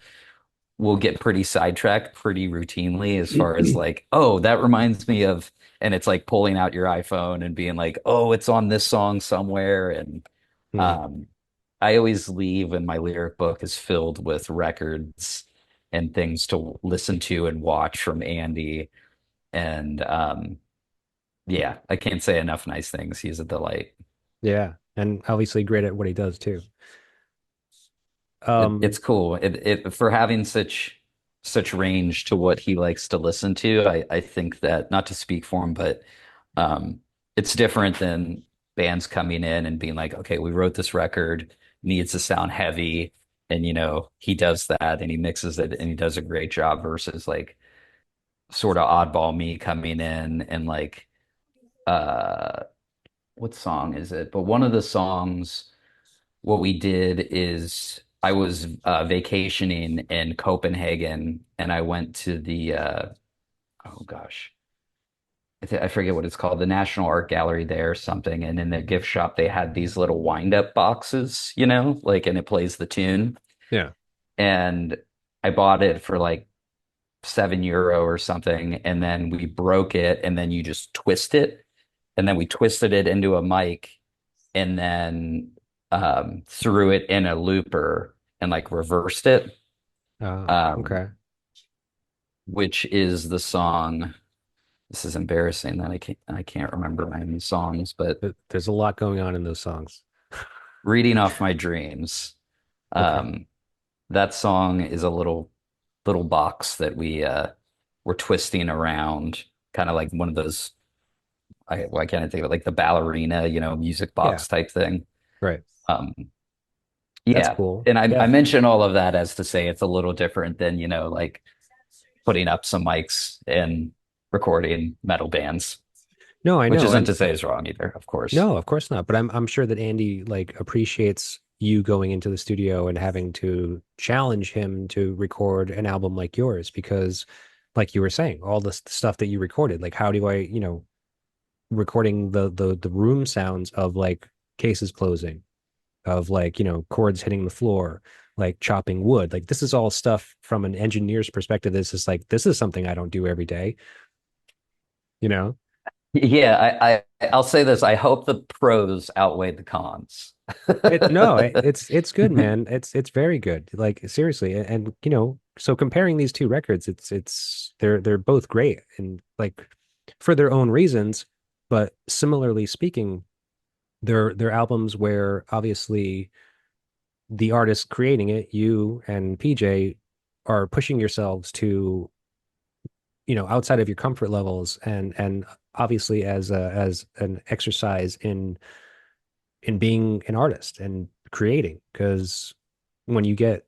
will get pretty sidetracked pretty routinely as far as like, oh, that reminds me of, and it's like pulling out your iPhone and being like, oh, it's on this song somewhere. And Hmm. um, I always leave, and my lyric book is filled with records and things to listen to and watch from Andy. And yeah, I can't say enough nice things. He's a delight. Yeah, and obviously great at what he does too. It's cool. It for having such range to what he likes to listen to. I think that, not to speak for him, but um, it's different than bands coming in and being like, okay, we wrote this record, needs to sound heavy, and he does that and he mixes it and he does a great job versus like sort of oddball me coming in and like uh what song is it? But one of the songs, what we did is I was vacationing in Copenhagen and I went to the oh gosh, I forget what it's called, the National Art Gallery there or something. And in the gift shop, they had these little wind-up boxes, like, and it plays the tune. Yeah. And I bought it for like €7 or something. And then we broke it and then you just twist it. And then we twisted it into a mic and then threw it in a looper and like reversed it, um, Okay. which is the song. This is embarrassing that I can't remember any songs, but There's a lot going on in those songs. reading off my dreams. Okay. Um, that song is a little box that we were twisting around, kind of like one of those. Why can't I think of it? Like the ballerina, music Yeah. box type thing. Right. Um, That's yeah, cool. and I Yeah. mention all of that as to say it's a little different than like putting up some mics and recording metal bands, No, I which know. isn't And to say is wrong either, of course. no, of course not. But I'm sure that Andy like appreciates you going into the studio and having to challenge him to record an album like yours because like you were saying, all the stuff that you recorded, like how do I, recording the room sounds of like cases closing, of like, chords hitting the floor, like chopping wood. Like this is all stuff from an engineer's perspective. This is something I don't do every day, you know? Yeah, I'll say this. I hope the pros outweigh the cons. It's good, man. It's very good. Like seriously, and so comparing these two records, they're both great and like for their own reasons, but similarly speaking, they're albums where obviously the artist creating it, you and PJ, are pushing yourselves to, outside of your comfort levels and obviously as an exercise in being an artist and creating because when you get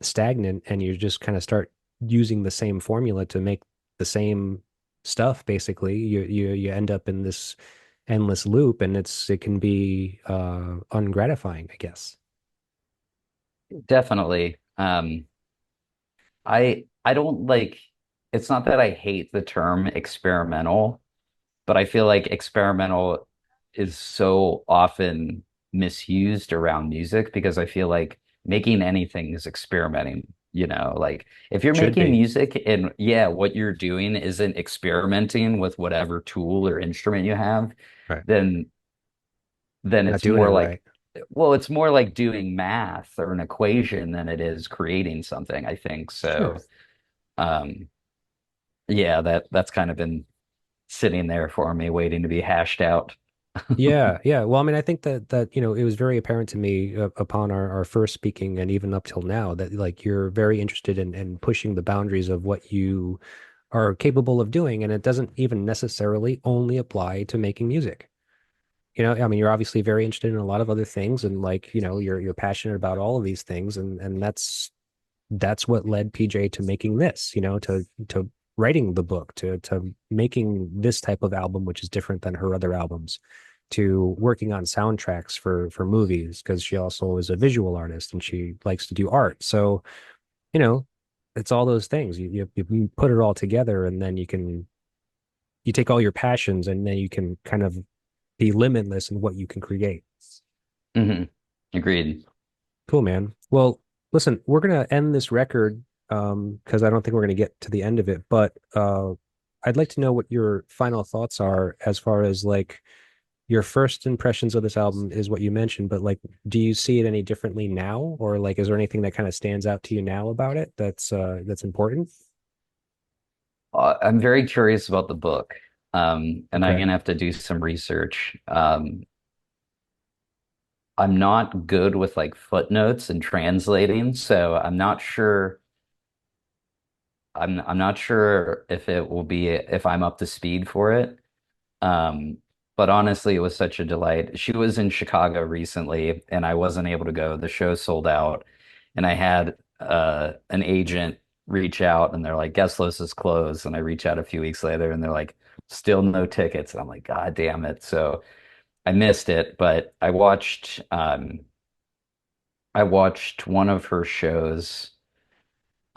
stagnant and you just kind of start using the same formula to make the same stuff basically you end up in this endless loop and it can be ungratifying I guess. Definitely. I don't like, it's not that I hate the term experimental, but I feel like experimental is so often misused around music because I feel like making anything is experimenting, like if you're Should making be. music and yeah, what you're doing isn't experimenting with whatever tool or instrument you have, Right. then Not it's doing it more right. like, well, it's more like doing math or an equation than it is creating something, I think. Sure. So, um, yeah, that's kind of been sitting there for me, waiting to be hashed out. Yeah, yeah. Well, I mean, I think that it was very apparent to me upon our first speaking and even up till now that like you're very interested in pushing the boundaries of what you are capable of doing, and it doesn't even necessarily only apply to making music. I mean, you're obviously very interested in a lot of other things, and like, you're passionate about all of these things, and that's what led PJ to making this, to writing the book, to making this type of album, which is different than her other albums, to working on soundtracks for movies because she also is a visual artist and she likes to do art. So, you know, it's all those things. You put it all together and then you take all your passions and then you can kind of be limitless in what you can create. Hmm. Agreed. Cool, man. Well, listen, we're gonna end this record because I don't think we're gonna get to the end of it, but I'd like to know what your final thoughts are as far as like your first impressions of this album is what you mentioned, but like do you see it any differently now? Or like is there anything that kind of stands out to you now about it that's important? I'm very curious about the book, and I'm Okay. gonna have to do some research. I'm not good with like footnotes and translating, so I'm not sure if it will be if I'm up to speed for it. Um, but honestly, it was such a delight. She was in Chicago recently, and I wasn't able to go. The show sold out, and I had an agent reach out, and they're like, "Guest list is closed." And I reach out a few weeks later, and they're like, "Still no tickets." And I'm like, "God damn it!" So I missed it, but I watched one of her shows.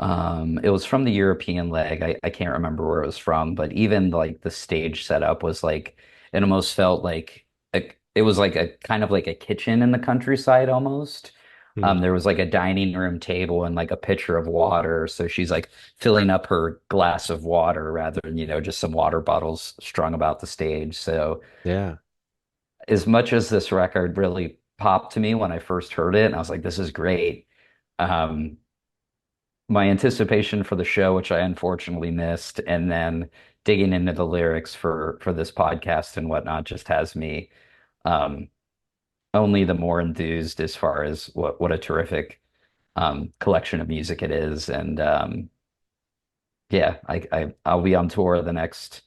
It was from the European leg. I can't remember where it was from, but even like the stage setup was like it almost felt like it was like a kind of like a kitchen in the countryside almost. Hmm. There was like a dining room table and like a pitcher of water. So she's like filling up her glass of water rather than, just some water bottles strung about the stage. So Yeah. as much as this record really popped to me when I first heard it, and I was like, this is great. Um, my anticipation for the show, which I unfortunately missed, and then digging into the lyrics for this podcast and whatnot, just has me um, only the more enthused as far as what a terrific collection of music it is. And yeah, I'll be on tour the next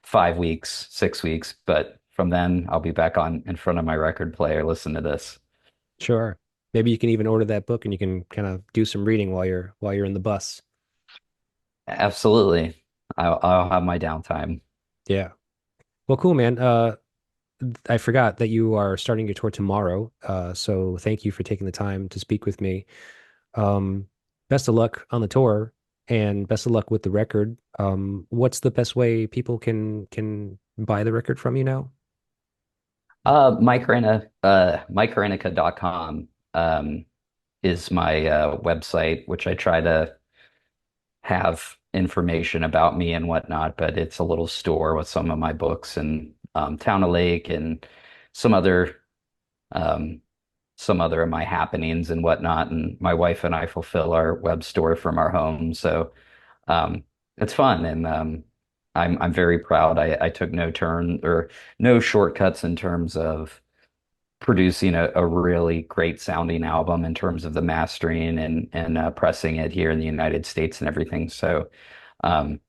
5 weeks, 6 weeks, but from then I'll be back on in front of my record player. Listen to this. Sure. Maybe you can even order that book and you can kind of do some reading while you're in the bus. Absolutely, I'll have my downtime. Yeah. Well, cool, man. I forgot that you are starting your tour tomorrow. So thank you for taking the time to speak with me. Um, Best of luck on the tour and best of luck with the record. What's the best way people can buy the record from you now? MikeHranica.com is my website, which I try to have information about me and whatnot, but it's a little store with some of my books and Town of Lake and some other um, some other of my happenings and whatnot. And my wife and I fulfill our web store from our home, so um, it's fun, and I'm very proud. I took no turn or no shortcuts in terms of producing a really great sounding album in terms of the mastering and pressing it here in the United States and everything. So um,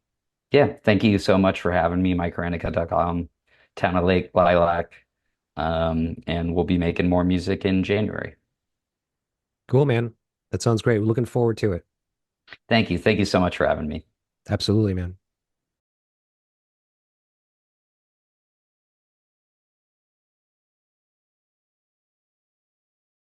yeah, thank you so much for having me, MikeHranica.com, Town of Lake, Lilac, and we'll be making more music in January. Cool, man. That sounds great. We're looking forward to it. Thank you. Thank you so much for having me. Absolutely, man.